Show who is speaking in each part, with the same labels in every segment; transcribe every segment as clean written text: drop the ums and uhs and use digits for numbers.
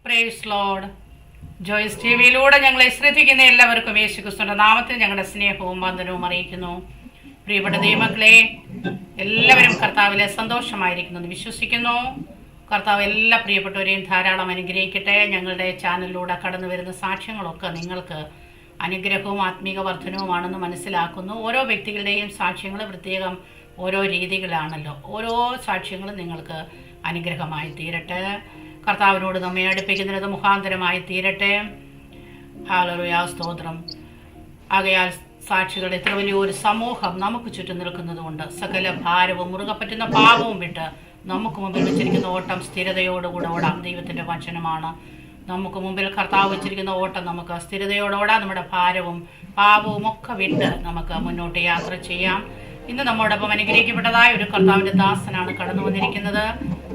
Speaker 1: Praise Lord. Joyce ടിവിയിലൂടെ ഞങ്ങളെ ശ്രദ്ധിക്കുന്ന എല്ലാവർക്കും യേശുക്രിസ്തുവിന്റെ നാമത്തിൽ ഞങ്ങളുടെ സ്നേഹവും വന്ദനവും അറിയിക്കുന്നു. പ്രിയപ്പെട്ട ദൈവമക്കളെ, എല്ലാവരും കർത്താവിലെ സന്തോഷമായിരിക്കുന്നു വിശ്വസിക്കുന്നു. കർത്താവ് എല്ലാ പ്രിയപ്പെട്ടവരെയും ധാരാളം അനുഗ്രഹിക്കട്ടെ. ഞങ്ങളുടെ ചാനലിലൂടെ കടന്നു വരുന്ന സാക്ഷ്യങ്ങളൊക്കെ നിങ്ങൾക്ക് അനുഗ്രഹവും ആത്മീക വർധനവുമാണെന്ന് മനസ്സിലാക്കുന്നു. ഓരോ വ്യക്തികളുടെയും സാക്ഷ്യങ്ങൾ പ്രത്യേകം ഓരോ രീതികളാണല്ലോ. ഓരോ സാക്ഷ്യങ്ങളും നിങ്ങൾക്ക് അനുഗ്രഹമായി തീരട്ടെ. കർത്താവിനോട് നമ്മെ അടുപ്പിക്കുന്നത് മുഖാന്തരമായി തീരട്ടെ. ഹല്ലേലൂയ, സ്തോത്രം. ആകയാൽ സാക്ഷികളുടെ ഇത്ര വലിയൊരു സമൂഹം നമുക്ക് ചുറ്റും നിൽക്കുന്നതുകൊണ്ട് സകല ഭാരവും മുറുകെ പറ്റുന്ന പാപവും വിട്ട് നമുക്ക് മുമ്പിൽ വെച്ചിരിക്കുന്ന ഓട്ടം സ്ഥിരതയോടുകൂടെ ഓടാം. ദൈവത്തിൻ്റെ വചനമാണ്. നമുക്ക് മുമ്പിൽ കർത്താവ് വെച്ചിരിക്കുന്ന ഓട്ടം നമുക്ക് സ്ഥിരതയോടെ ഓടാം. നമ്മുടെ ഭാരവും പാപവും ഒക്കെ വിട്ട് നമുക്ക് മുന്നോട്ട് യാത്ര ചെയ്യാം. ഇന്ന് നമ്മോടൊപ്പം അനുഗ്രഹിക്കപ്പെട്ടതായ ഒരു കർത്താവിൻ്റെ ദാസനാണ് കടന്നു വന്നിരിക്കുന്നത്.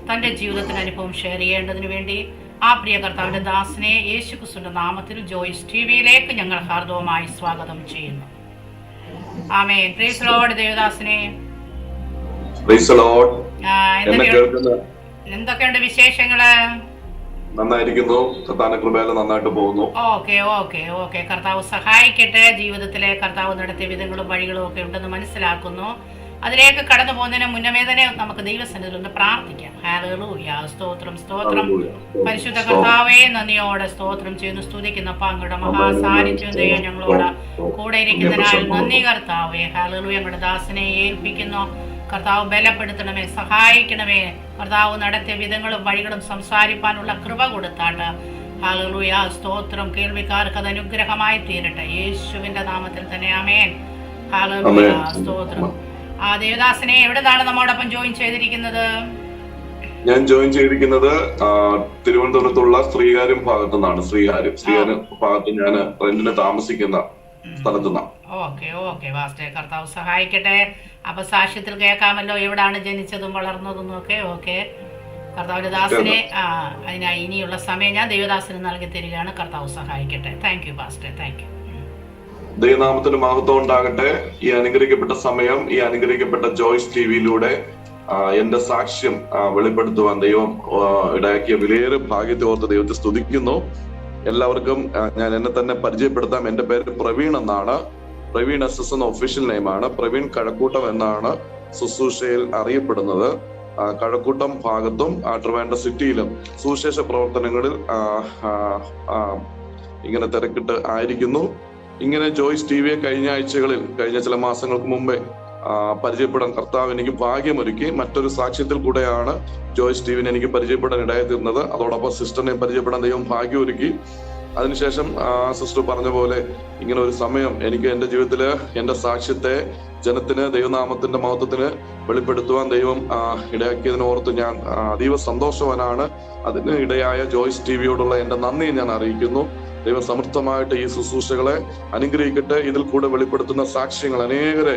Speaker 1: തൻ്റെ ജീവിതത്തിന് അനുഭവം ഷെയർ ചെയ്യേണ്ടതിന് വേണ്ടി ആ പ്രിയ കർത്താവിൻ്റെ ദാസനെ യേശുക്രിസ്തുവിന്റെ നാമത്തിൽ ജോയ്സ് ടിവിയിലേക്ക് ഞങ്ങൾ ഹാർദവമായി സ്വാഗതം ചെയ്യുന്നു. ആമേൻ. Praise Lord. ദേവദാസനെ എന്തൊക്കെയുണ്ട് വിശേഷങ്ങള്?
Speaker 2: നന്നായിരിക്കുന്നു. നന്നായിട്ട് പോകുന്നു.
Speaker 1: ഓക്കെ. കർത്താവ് സഹായിക്കട്ടെ. ജീവിതത്തിലെ കർത്താവ് നടത്തിയ വിധങ്ങളും വഴികളും ഒക്കെ ഉണ്ടെന്ന് മനസ്സിലാക്കുന്നു. അതിലേക്ക് കടന്നു പോകുന്നതിന് മുന്നമേ തന്നെ നമുക്ക് ദൈവസന്നിധിയിൽ ഒന്ന് പ്രാർത്ഥിക്കാം. ഹല്ലേലൂയ, സ്തോത്രം. പരിശുദ്ധ കർത്താവേ, നന്ദിയോടെ സ്തോത്രം ചെയ്യുന്നു, സ്തുതിക്കുന്ന അങ്ങയുടെ മഹാസാന്നിധ്യം ദൈവം ഞങ്ങളോട് കൂടെ ഇരിക്കുന്നതിനാൽ നന്ദി കർത്താവേ. ഹല്ലേലൂയ. ഞങ്ങളുടെ ദാസനെ ഏൽപ്പിക്കുന്നു. കർത്താവ് ബലപ്പെടുത്തണമേ, സഹായിക്കണമേ. കർത്താവ് നടത്തിയ വിധങ്ങളും വഴികളും സംസാരിപ്പാനുള്ള കൃപ കൊടുത്താട്ട്. ഹല്ലേലൂയ, സ്തോത്രം. കേൾവിക്കാർക്ക് അത് അനുഗ്രഹമായി തീരട്ടെ യേശുവിന്റെ നാമത്തിൽ തന്നെ. ആമേൻ. ഹല്ലേലൂയ, സ്തോത്രം. ആ ദേവദാസനെ എവിടെയാണ് നമ്മോടൊപ്പം ജോയിൻ ചെയ്തിരിക്കുന്നത്?
Speaker 2: ഞാൻ ജോയിൻ ചെയ്തിരിക്കുന്നത് തിരുവനന്തപുരത്തുള്ള ശ്രീകാര്യം ഭാഗത്തു നിന്നാണ്. ശ്രീകാര്യം ഭാഗത്ത് ഞാൻ റെന്റിന് താമസിക്കുന്ന സ്ഥലത്തു നിന്നാണ്.
Speaker 1: ഓക്കെ വാസ്റ്റേ. കർത്താവ് സഹായിക്കട്ടെ. അപ്പൊ സാക്ഷ്യത്തിൽ കേൾക്കാമല്ലോ എവിടാണ് ജനിച്ചതും വളർന്നതും ഒക്കെ. ഓക്കെ. കർത്താവിന്റെ ദാസനെ അതിനായി ഇനിയുള്ള സമയം ഞാൻ ദൈവദാസന് നൽകി തരികയാണ്. കർത്താവ് സഹായിക്കട്ടെ. താങ്ക് യു പാസ്റ്റേ. Thank you.
Speaker 2: ദൈവനാമത്തിന് മഹത്വം ഉണ്ടാകട്ടെ. ഈ അനുഗ്രഹിക്കപ്പെട്ട സമയം, ഈ അനുഗ്രഹിക്കപ്പെട്ട ജോയ്സ് ടിവിയിലൂടെ എന്റെ സാക്ഷ്യം വെളിപ്പെടുത്തുവാൻ ദൈവം ഇടയാക്കിയ വിലയേറെ ഭാഗ്യത്തെ ഓർത്ത് ദൈവത്തെ സ്തുതിക്കുന്നു. എല്ലാവർക്കും ഞാൻ എന്നെ തന്നെ പരിചയപ്പെടുത്താം. എന്റെ പേര് പ്രവീൺ എന്നാണ്. പ്രവീൺ SS എന്ന ഒഫീഷ്യൽ നെയിമാണ്. പ്രവീൺ കഴക്കൂട്ടം എന്നാണ് ശുശ്രൂഷയിൽ അറിയപ്പെടുന്നത്. കഴക്കൂട്ടം ഭാഗത്തും ട്രിവാൻഡ്രം സിറ്റിയിലും സുവിശേഷ പ്രവർത്തനങ്ങളിൽ ഇങ്ങനെ തിരക്കിട്ട് ആയിരിക്കുന്നു. ഇങ്ങനെ ജോയ്സ് ടിവിയെ കഴിഞ്ഞ ചില മാസങ്ങൾക്ക് മുമ്പേ പരിചയപ്പെടാൻ കർത്താവ് എനിക്ക് ഭാഗ്യമൊരുക്കി. മറ്റൊരു സാക്ഷ്യത്തിൽ കൂടെയാണ് ജോയ്സ് ടിവിനെ എനിക്ക് പരിചയപ്പെടാൻ ഇടയായിത്തീർന്നത്. അതോടൊപ്പം സിസ്റ്ററിനെ പരിചയപ്പെടാൻ ദൈവം ഭാഗ്യമൊരുക്കി. അതിനുശേഷം സിസ്റ്റർ പറഞ്ഞ പോലെ ഇങ്ങനെ ഒരു സമയം എനിക്ക് എൻ്റെ ജീവിതത്തില് എൻ്റെ സാക്ഷ്യത്തെ ജനത്തിന് ദൈവനാമത്തിന്റെ മഹത്വത്തിന് വെളിപ്പെടുത്തുവാൻ ദൈവം ഇടയാക്കിയതിനോർത്ത് ഞാൻ അതീവ സന്തോഷവാനാണ്. അതിന് ഇടയായ ജോയ്സ് ടിവിയോടുള്ള എൻ്റെ നന്ദി ഞാൻ അറിയിക്കുന്നു. ദൈവം സമർത്ഥമായിട്ട് ഈ ശുശ്രൂഷകളെ അനുഗ്രഹിക്കട്ടെ. ഇതിൽ കൂടെ വെളിപ്പെടുത്തുന്ന സാക്ഷ്യങ്ങൾ അനേകരെ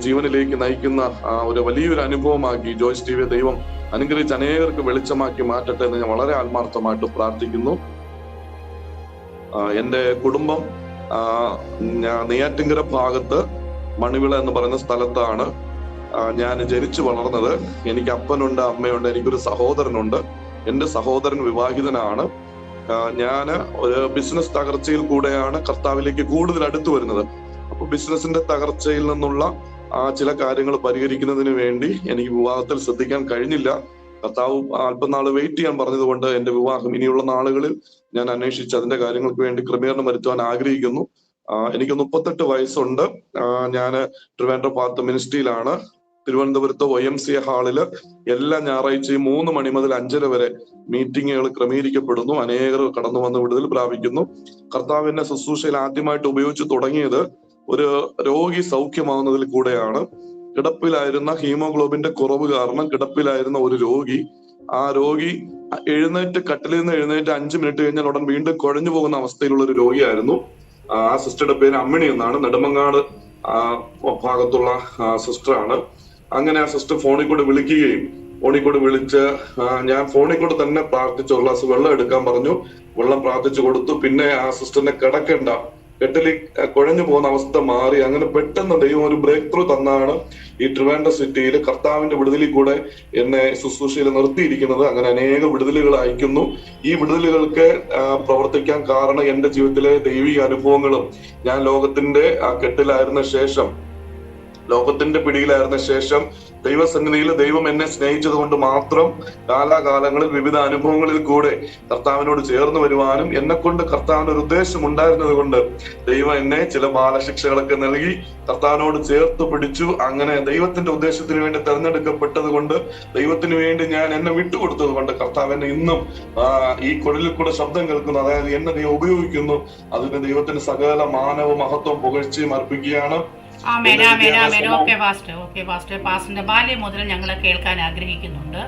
Speaker 2: ജീവനിലേക്ക് നയിക്കുന്ന ഒരു വലിയൊരു അനുഭവമാക്കി ജോയ്സ് ടിവിയെ ദൈവം അനുഗ്രഹിച്ച് അനേകർക്ക് വെളിച്ചമാക്കി മാറ്റട്ടെ എന്ന് ഞാൻ വളരെ ആത്മാർത്ഥമായിട്ട് പ്രാർത്ഥിക്കുന്നു. എൻ്റെ കുടുംബം നെയ്യാറ്റിൻകര ഭാഗത്ത് മണിവിള എന്ന് പറയുന്ന സ്ഥലത്താണ് ഞാൻ ജനിച്ചു വളർന്നത്. എനിക്ക് അപ്പനുണ്ട്, അമ്മയുണ്ട്, എനിക്കൊരു സഹോദരനുണ്ട്. എൻ്റെ സഹോദരൻ വിവാഹിതനാണ്. ഞാന് ഒരു ബിസിനസ് തകർച്ചയിൽ കൂടെയാണ് കർത്താവിലേക്ക് കൂടുതൽ അടുത്തു വരുന്നത്. അപ്പൊ ബിസിനസിന്റെ തകർച്ചയിൽ നിന്നുള്ള ചില കാര്യങ്ങൾ പരിഹരിക്കുന്നതിന് വേണ്ടി എനിക്ക് വിവാഹത്തിൽ ശ്രദ്ധിക്കാൻ കഴിഞ്ഞില്ല. കർത്താവ് അല്പനാള് വെയിറ്റ് ചെയ്യാൻ പറഞ്ഞതുകൊണ്ട് എന്റെ വിവാഹം ഇനിയുള്ള നാളുകളിൽ ഞാൻ അന്വേഷിച്ച് അതിന്റെ കാര്യങ്ങൾക്ക് വേണ്ടി ക്രമീകരണം വരുത്തുവാൻ ആഗ്രഹിക്കുന്നു. എനിക്ക് 38 വയസ്സുണ്ട്. ഞാൻ ട്രിവാൻഡ്രം ഭാഗത്ത് മിനിസ്ട്രിയിലാണ്. തിരുവനന്തപുരത്ത് YMCA ഹാളില് എല്ലാ ഞായറാഴ്ചയും 3 മണി മുതൽ 5:30 വരെ മീറ്റിങ്ങുകൾ ക്രമീകരിക്കപ്പെടുന്നു. അനേകർ കടന്നു വന്ന് വിടുതൽ പ്രാപിക്കുന്നു. കർത്താവിന്റെ ശുശ്രൂഷയിൽ ആദ്യമായിട്ട് ഉപയോഗിച്ച് തുടങ്ങിയത് ഒരു രോഗി സൗഖ്യമാവുന്നതിൽ കൂടെയാണ്. കിടപ്പിലായിരുന്ന ഹീമോഗ്ലോബിന്റെ കുറവ് കാരണം കിടപ്പിലായിരുന്ന ഒരു രോഗി, ആ രോഗി കട്ടിലിൽ നിന്ന് എഴുന്നേറ്റ് 5 മിനിറ്റ് കഴിഞ്ഞാൽ ഉടൻ വീണ്ടും കുഴഞ്ഞു പോകുന്ന അവസ്ഥയിലുള്ള ഒരു രോഗിയായിരുന്നു. ആ സിസ്റ്ററുടെ പേര് അമ്മിണി എന്നാണ്. നെടുമങ്ങാട് ഭാഗത്തുള്ള സിസ്റ്ററാണ്. അങ്ങനെ ആ സിസ്റ്റർ ഫോണിൽ കൂടെ വിളിച്ച് ഞാൻ ഫോണിൽ കൂടെ തന്നെ പ്രാർത്ഥിച്ചു. ഒരു ഗ്ലാസ് വെള്ളം എടുക്കാൻ പറഞ്ഞു. വെള്ളം പ്രാർത്ഥിച്ചു കൊടുത്തു. പിന്നെ ആ സിസ്റ്ററിനെ കെട്ടിൽ കുഴഞ്ഞു പോകുന്ന അവസ്ഥ മാറി. അങ്ങനെ പെട്ടെന്ന് ദൈവം ഒരു ബ്രേക്ക് ത്രൂ തന്നാണ് ഈ ട്രിവാൻഡ്രം സിറ്റിയിൽ കർത്താവിന്റെ വിടുതലിൽ കൂടെ എന്നെ ശുശ്രൂഷയിൽ നിർത്തിയിരിക്കുന്നത്. അങ്ങനെ അനേക വിടുതലുകൾ അയക്കുന്നു. ഈ വിടുതലുകൾക്ക് പ്രവർത്തിക്കാൻ കാരണം എന്റെ ജീവിതത്തിലെ ദൈവിക അനുഭവങ്ങളും, ഞാൻ ലോകത്തിന്റെ കെട്ടിലായിരുന്ന ശേഷം, ലോകത്തിന്റെ പിടിയിലായിരുന്ന ശേഷം ദൈവസന്നിധിയിൽ ദൈവം എന്നെ സ്നേഹിച്ചത് കൊണ്ട് മാത്രം കാലാകാലങ്ങളിൽ വിവിധ അനുഭവങ്ങളിൽ കൂടെ കർത്താവിനോട് ചേർന്ന് വരുവാനും എന്നെ കൊണ്ട് കർത്താവിന് ഒരു ഉദ്ദേശം ഉണ്ടായിരുന്നത് കൊണ്ട് ദൈവം എന്നെ ചില ബാലശിക്ഷകളൊക്കെ നൽകി കർത്താവിനോട് ചേർത്ത് പിടിച്ചു. അങ്ങനെ ദൈവത്തിന്റെ ഉദ്ദേശത്തിന് വേണ്ടി തെരഞ്ഞെടുക്കപ്പെട്ടത് കൊണ്ട്, ദൈവത്തിന് വേണ്ടി ഞാൻ എന്നെ വിട്ടുകൊടുത്തത് കൊണ്ട് കർത്താവ് എന്നെ ഇന്നും ഈ കുഴലിൽ കൂടെ ശബ്ദം കേൾക്കുന്നു, അതായത് എന്നെ ദൈവം ഉപയോഗിക്കുന്നു. അതിന് ദൈവത്തിന് സകല മാനവ മഹത്വം പുകഴ്ചയും അർപ്പിക്കുകയാണ്.
Speaker 1: പാസ്റ്ററിന്റെ ബാല്യം മുതൽ ഞങ്ങൾ കേൾക്കാൻ ആഗ്രഹിക്കുന്നുണ്ട്.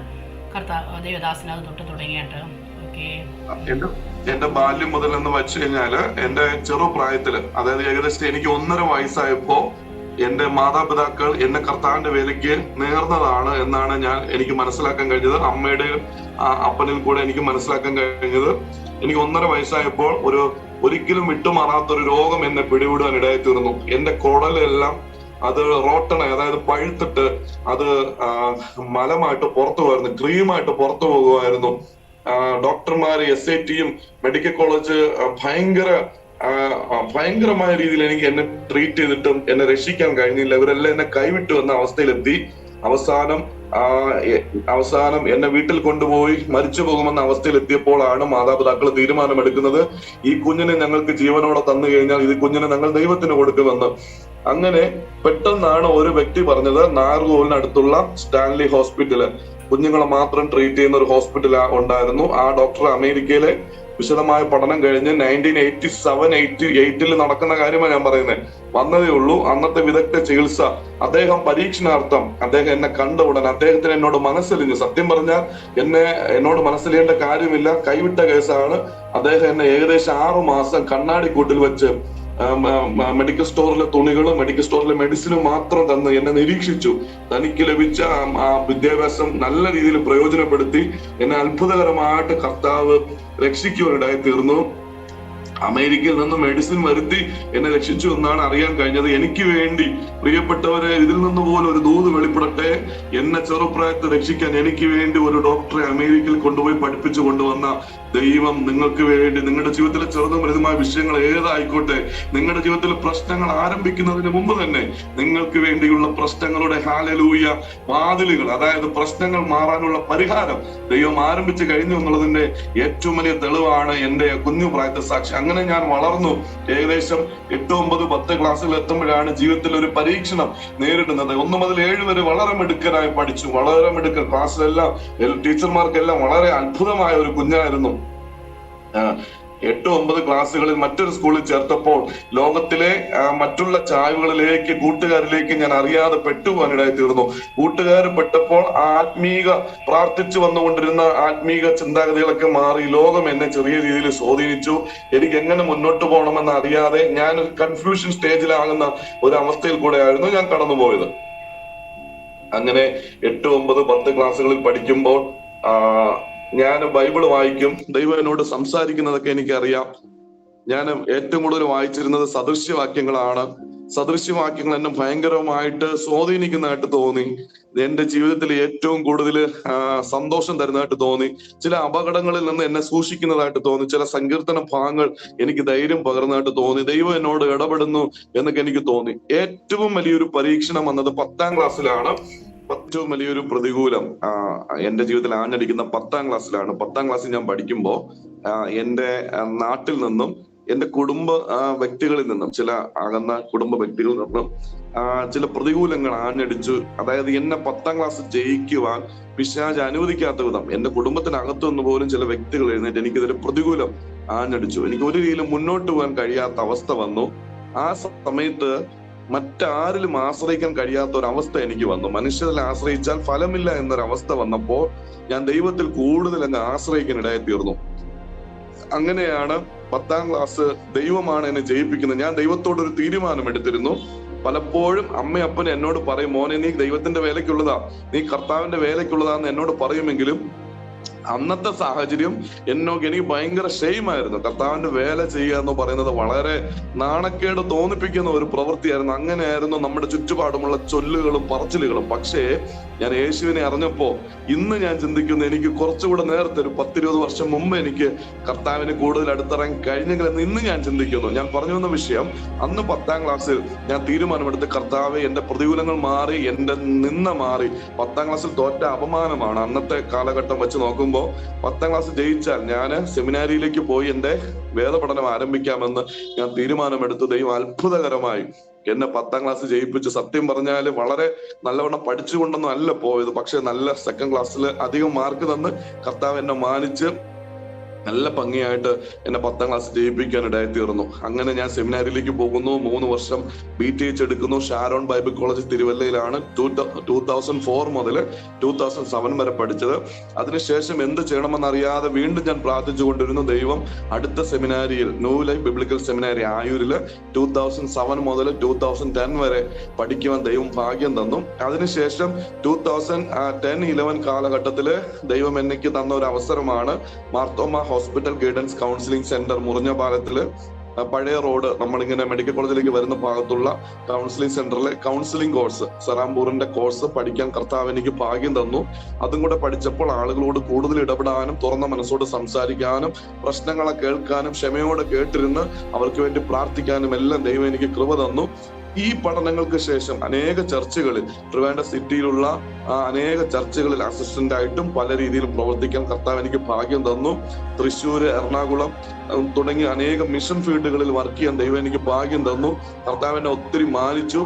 Speaker 1: കർത്താവ് ദൈവദാസൻ അത് തൊട്ട് തുടങ്ങിയിട്ട്.
Speaker 2: എന്റെ ബാല്യം മുതൽ എന്ന് വെച്ച് കഴിഞ്ഞാല് എന്റെ ചെറുപ്രായത്തില്, അതായത് ഏകദേശം എനിക്ക് 1.5 വയസ്സായപ്പോ എന്റെ മാതാപിതാക്കൾ എന്നെ കർത്താവിന്റെ വേലയ്ക്ക് നേർന്നതാണ് എന്നാണ് എനിക്ക് മനസ്സിലാക്കാൻ കഴിഞ്ഞത്. അമ്മയുടെയും അപ്പനിൽ കൂടെ എനിക്ക് മനസ്സിലാക്കാൻ കഴിഞ്ഞത്. എനിക്ക് 1.5 വയസ്സായപ്പോൾ ഒരിക്കലും വിട്ടുമാറാത്തൊരു രോഗം എന്നെ പിടിവിടാൻ ഇടയായി തീർന്നു. എന്റെ കുടലെല്ലാം അത് റോട്ടണ, അതായത് പഴുത്തിട്ട് അത് മലമായിട്ട് പുറത്തു പോയിരുന്നു, ക്രീമായിട്ട് പുറത്തു പോകുമായിരുന്നു. ഡോക്ടർമാര് SITയും മെഡിക്കൽ കോളേജ് ഭയങ്കരമായ രീതിയിൽ എനിക്ക് എന്നെ ട്രീറ്റ് ചെയ്തിട്ടും എന്നെ രക്ഷിക്കാൻ കഴിഞ്ഞില്ല. ഇവരെല്ലാം എന്നെ കൈവിട്ടു എന്ന അവസ്ഥയിലെത്തി. അവസാനം എന്നെ വീട്ടിൽ കൊണ്ടുപോയി മരിച്ചു പോകുമെന്ന അവസ്ഥയിൽ എത്തിയപ്പോഴാണ് മാതാപിതാക്കൾ തീരുമാനമെടുക്കുന്നത്, ഈ കുഞ്ഞിനെ ഞങ്ങൾക്ക് ജീവനോടെ തന്നു കഴിഞ്ഞാൽ ഈ കുഞ്ഞിനെ ഞങ്ങൾ ദൈവത്തിന് കൊടുക്കുമെന്ന്. അങ്ങനെ പെട്ടെന്നാണ് ഒരു വ്യക്തി പറഞ്ഞത്, നാഗർകോവിലിനടുത്തുള്ള സ്റ്റാൻലി ഹോസ്പിറ്റല്, കുഞ്ഞുങ്ങളെ മാത്രം ട്രീറ്റ് ചെയ്യുന്ന ഒരു ഹോസ്പിറ്റൽ ഉണ്ടായിരുന്നു. ആ ഡോക്ടർ അമേരിക്കയിലെ വിശദമായ പഠനം കഴിഞ്ഞ് 1987-88 നടക്കുന്ന കാര്യമാണ് ഞാൻ പറയുന്നത്, വന്നതേ ഉള്ളൂ. അന്നത്തെ വിദഗ്ധ ചികിത്സ, അദ്ദേഹം പരീക്ഷണാർത്ഥം എന്നെ കണ്ട ഉടൻ അദ്ദേഹത്തിന് എന്നോട് മനസ്സിലിഞ്ഞു. സത്യം പറഞ്ഞാൽ എന്നോട് മനസ്സിലേണ്ട കാര്യമില്ല, കൈവിട്ട കേസാണ്. അദ്ദേഹം എന്നെ ഏകദേശം 6 മാസം കണ്ണാടിക്കൂട്ടിൽ വെച്ച് മെഡിക്കൽ സ്റ്റോറിലെ തുണികളും മെഡിക്കൽ സ്റ്റോറിലെ മെഡിസിനും മാത്രം തന്ന് എന്നെ നിരീക്ഷിച്ചു. തനിക്ക് ലഭിച്ച ആ വിദ്യാഭ്യാസം നല്ല രീതിയിൽ പ്രയോജനപ്പെടുത്തി എന്നെ അത്ഭുതകരമായിട്ട് കർത്താവ് രക്ഷിക്കുവാനിടയായി തീർന്നു. അമേരിക്കയിൽ നിന്ന് മെഡിസിൻ വരുത്തി എന്നെ രക്ഷിച്ചു എന്നാണ് അറിയാൻ കഴിഞ്ഞത്. എനിക്ക് വേണ്ടി പ്രിയപ്പെട്ടവരെ, ഇതിൽ നിന്ന് പോലും ഒരു ദൂത് വെളിപ്പെടട്ടെ. എന്നെ ചെറുപ്രായത്തിൽ രക്ഷിക്കാൻ എനിക്ക് വേണ്ടി ഒരു ഡോക്ടറെ അമേരിക്കയിൽ കൊണ്ടുപോയി പഠിപ്പിച്ചു കൊണ്ടുവന്ന ദൈവം നിങ്ങൾക്ക് വേണ്ടി, നിങ്ങളുടെ ജീവിതത്തിലെ ചെറുതും വലുതുമായ വിഷയങ്ങൾ ഏതായിക്കോട്ടെ, നിങ്ങളുടെ ജീവിതത്തിൽ പ്രശ്നങ്ങൾ ആരംഭിക്കുന്നതിന് മുമ്പ് തന്നെ നിങ്ങൾക്ക് വേണ്ടിയുള്ള പ്രശ്നങ്ങളുടെ ഹല്ലേലൂയ വാതിലുകൾ, അതായത് പ്രശ്നങ്ങൾ മാറാനുള്ള പരിഹാരം ദൈവം ആരംഭിച്ചു കഴിഞ്ഞു എന്നുള്ളതിന്റെ ഏറ്റവും വലിയ തെളിവാണ് എന്റെ കുഞ്ഞു പ്രായത്തെ സാക്ഷി. അങ്ങനെ ഞാൻ വളർന്നു. ഏകദേശം 8, 9, 10 ക്ലാസ്സുകൾ എത്തുമ്പോഴാണ് ജീവിതത്തിൽ ഒരു പരീക്ഷണം നേരിടുന്നത്. 1 മുതൽ 7 വരെ വളരെ മിടുക്കനായി പഠിച്ചു, വളരെ മിടുക്കൻ. ക്ലാസ്സിലെല്ലാം ടീച്ചർമാർക്കെല്ലാം വളരെ അത്ഭുതമായ ഒരു കുഞ്ഞായിരുന്നു. 8, 9 ക്ലാസ്സുകളിൽ മറ്റൊരു സ്കൂളിൽ ചേർത്തപ്പോൾ ലോകത്തിലെ മറ്റുള്ള ചായ്വുകളിലേക്ക്, കൂട്ടുകാരിലേക്ക് ഞാൻ അറിയാതെ പെട്ടുപോകാനിടയായി തീർന്നു. കൂട്ടുകാർ പെട്ടപ്പോൾ പ്രാർത്ഥിച്ചു വന്നുകൊണ്ടിരുന്ന ആത്മീക ചിന്താഗതികളൊക്കെ മാറി. ലോകം എന്നെ ചെറിയ രീതിയിൽ സ്വാധീനിച്ചു. എനിക്ക് എങ്ങനെ മുന്നോട്ട് പോകണമെന്ന് അറിയാതെ ഞാൻ ഒരു കൺഫ്യൂഷൻ സ്റ്റേജിലാകുന്ന ഒരു അവസ്ഥയിൽ കൂടെ ആയിരുന്നു ഞാൻ കടന്നുപോയത്. അങ്ങനെ 8, 9, 10 ക്ലാസ്സുകളിൽ പഠിക്കുമ്പോൾ ഞാൻ ബൈബിൾ വായിക്കും. ദൈവം എന്നോട് സംസാരിക്കുന്നതൊക്കെ എനിക്കറിയാം. ഞാൻ ഏറ്റവും കൂടുതൽ വായിച്ചിരുന്നത് സദൃശ്യവാക്യങ്ങളാണ്. സദൃശ്യവാക്യങ്ങൾ എന്നെ ഭയങ്കരമായിട്ട് സ്വാധീനിക്കുന്നതായിട്ട് തോന്നി. എന്റെ ജീവിതത്തിൽ ഏറ്റവും കൂടുതൽ സന്തോഷം തരുന്നതായിട്ട് തോന്നി. ചില അപകടങ്ങളിൽ നിന്ന് എന്നെ സൂക്ഷിക്കുന്നതായിട്ട് തോന്നി. ചില സങ്കീർത്തന ഭാഗങ്ങൾ എനിക്ക് ധൈര്യം പകർന്നതായിട്ട് തോന്നി. ദൈവം എന്നോട് ഇടപെടുന്നു എന്നൊക്കെ എനിക്ക് തോന്നി. ഏറ്റവും വലിയൊരു പരീക്ഷണം വന്നത് 10ാം ക്ലാസ്സിലാണ്. ഏറ്റവും വലിയൊരു പ്രതികൂലം എന്റെ ജീവിതത്തിൽ ആഞ്ഞടിക്കുന്ന 10ാം ക്ലാസ്സിലാണ്. 10ാം ക്ലാസ്സിൽ ഞാൻ പഠിക്കുമ്പോൾ എന്റെ നാട്ടിൽ നിന്നും എന്റെ കുടുംബ വ്യക്തികളിൽ നിന്നും, ചില അകന്ന കുടുംബ വ്യക്തികളിൽ നിന്നും ചില പ്രതികൂലങ്ങൾ ആഞ്ഞടിച്ചു. അതായത് എന്നെ 10ാം ക്ലാസ് ജയിക്കുവാൻ പിശാച് അനുവദിക്കാത്ത വിധം എന്റെ കുടുംബത്തിനകത്തു നിന്ന് പോലും ചില വ്യക്തികൾ എഴുന്നേറ്റ് എനിക്കിതൊരു പ്രതികൂലം ആഞ്ഞടിച്ചു. എനിക്ക് ഒരു രീതിയിലും മുന്നോട്ട് പോകാൻ കഴിയാത്ത അവസ്ഥ വന്നു. ആ സമയത്ത് മറ്റാരിലും ആശ്രയിക്കാൻ കഴിയാത്ത ഒരവസ്ഥ എനിക്ക് വന്നു. മനുഷ്യരിൽ ആശ്രയിച്ചാൽ ഫലമില്ല എന്നൊരവസ്ഥ വന്നപ്പോൾ ഞാൻ ദൈവത്തിൽ കൂടുതൽ അങ്ങ് ആശ്രയിക്കാൻ ഇടയായി തീർന്നു. അങ്ങനെയാണ് 10ാം ക്ലാസ് ദൈവമാണ് എന്നെ ജയിപ്പിക്കുന്നത്. ഞാൻ ദൈവത്തോടൊരു തീരുമാനം എടുത്തിരുന്നു. പലപ്പോഴും അമ്മയപ്പൻ എന്നോട് പറയും, മോനെ നീ ദൈവത്തിന്റെ വേലയ്ക്കുള്ളതാ, നീ കർത്താവിന്റെ വേലയ്ക്കുള്ളതാന്ന് എന്നോട് പറയുമെങ്കിലും അന്നത്തെ സാഹചര്യം എനിക്ക് ഭയങ്കര ഷെയിമായിരുന്നു. കർത്താവിന്റെ വേല ചെയ്യുക എന്ന് പറയുന്നത് വളരെ നാണക്കേട് തോന്നിപ്പിക്കുന്ന ഒരു പ്രവൃത്തിയായിരുന്നു. അങ്ങനെയായിരുന്നു നമ്മുടെ ചുറ്റുപാടുമുള്ള ചൊല്ലുകളും പറച്ചിലുകളും. പക്ഷേ ഞാൻ യേശുവിനെ അറിഞ്ഞപ്പോ ഇന്ന് ഞാൻ ചിന്തിക്കുന്നു, എനിക്ക് കുറച്ചുകൂടെ നേരത്തെ ഒരു 10-20 വർഷം മുമ്പ് എനിക്ക് കർത്താവിന് കൂടുതൽ അടുത്തിറങ്ങി കഴിഞ്ഞെങ്കിൽ എന്ന് ഇന്ന് ഞാൻ ചിന്തിക്കുന്നു. ഞാൻ പറഞ്ഞു വന്ന വിഷയം, അന്ന് 10ാം ക്ലാസ്സിൽ ഞാൻ തീരുമാനമെടുത്ത്, കർത്താവെ എന്റെ പ്രതികൂലങ്ങൾ മാറി, എന്റെ നിന്ന മാറി. 10ാം ക്ലാസ്സിൽ തോറ്റ അപമാനമാണ് അന്നത്തെ കാലഘട്ടം വെച്ച് നോക്കുമ്പോൾ. 10ാം ക്ലാസ് ജയിച്ചാൽ ഞാൻ സെമിനാരിയിലേക്ക് പോയി എന്റെ വേദപഠനം ആരംഭിക്കാമെന്ന് ഞാൻ തീരുമാനമെടുത്തു. ദൈവം അത്ഭുതകരമായി എന്നെ 10ാം ക്ലാസ് ജയിപ്പിച്ചു. സത്യം പറഞ്ഞാല് വളരെ നല്ലവണ്ണം പഠിച്ചുകൊണ്ടൊന്നും അല്ല പോയത്, പക്ഷെ നല്ല 2nd ക്ലാസ്സിൽ അധികം മാർക്ക് തന്ന് കർത്താവ് എന്നെ മാനിച്ച് നല്ല ഭംഗിയായിട്ട് എന്നെ 10ാം ക്ലാസ് ജയിപ്പിക്കാൻ ഇടയായി തീർന്നു. അങ്ങനെ ഞാൻ സെമിനാരിയിലേക്ക് പോകുന്നു. 3 വർഷം BTH എടുക്കുന്നു. ഷാരോൺ ബൈബിൾ കോളേജ് തിരുവല്ലയിലാണ് 2004 മുതൽ 2007 വരെ പഠിച്ചത്. അതിനുശേഷം എന്ത് ചെയ്യണമെന്നറിയാതെ വീണ്ടും ഞാൻ പ്രാർത്ഥിച്ചുകൊണ്ടിരുന്നു. ദൈവം അടുത്ത സെമിനാരിയിൽ, ന്യൂ ലൈഫ് ബിബ്ലിക്കൽ സെമിനാരി ആയൂരില് 2007 മുതൽ 2010 വരെ പഠിക്കുവാൻ ദൈവം ഭാഗ്യം തന്നു. അതിനുശേഷം 2010-11 കാലഘട്ടത്തില് ദൈവം എനിക്ക് തന്ന ഒരു അവസരമാണ് Marthoma hospital guidance counselling centre, മുറിഞ്ഞപാലത്തില് പഴയ റോഡ്, നമ്മളിങ്ങനെ മെഡിക്കൽ കോളേജിലേക്ക് വരുന്ന ഭാഗത്തുള്ള കൗൺസിലിംഗ് സെന്ററിലെ കൗൺസിലിംഗ് കോഴ്സ്, സെറാംപൂറിന്റെ കോഴ്സ് പഠിക്കാൻ കർത്താവ് എനിക്ക് ഭാഗ്യം തന്നു. അതും കൂടെ പഠിച്ചപ്പോൾ ആളുകളോട് കൂടുതൽ ഇടപെടാനും തുറന്ന മനസ്സോട് സംസാരിക്കാനും പ്രശ്നങ്ങളെ കേൾക്കാനും ക്ഷമയോടെ കേട്ടിരുന്ന് അവർക്ക് വേണ്ടി പ്രാർത്ഥിക്കാനും എല്ലാം ദൈവം എനിക്ക് കൃപ തന്നു. ഈ പഠനങ്ങൾക്ക് ശേഷം അനേക ചർച്ചുകളിൽ, ട്രിവാൻഡ്രം സിറ്റിയിലുള്ള അനേക ചർച്ചുകളിൽ അസിസ്റ്റന്റ് ആയിട്ടും പല രീതിയിലും പ്രവർത്തിക്കാൻ കർത്താവ് എനിക്ക് ഭാഗ്യം തന്നു. തൃശ്ശൂര്, എറണാകുളം തുടങ്ങിയ അനേകം മിഷൻ ഫീൽഡുകളിൽ വർക്ക് ചെയ്യാൻ ദൈവം എനിക്ക് ഭാഗ്യം തന്നു. കർത്താവ് എന്നെ ഒത്തിരി മാനിച്ചു,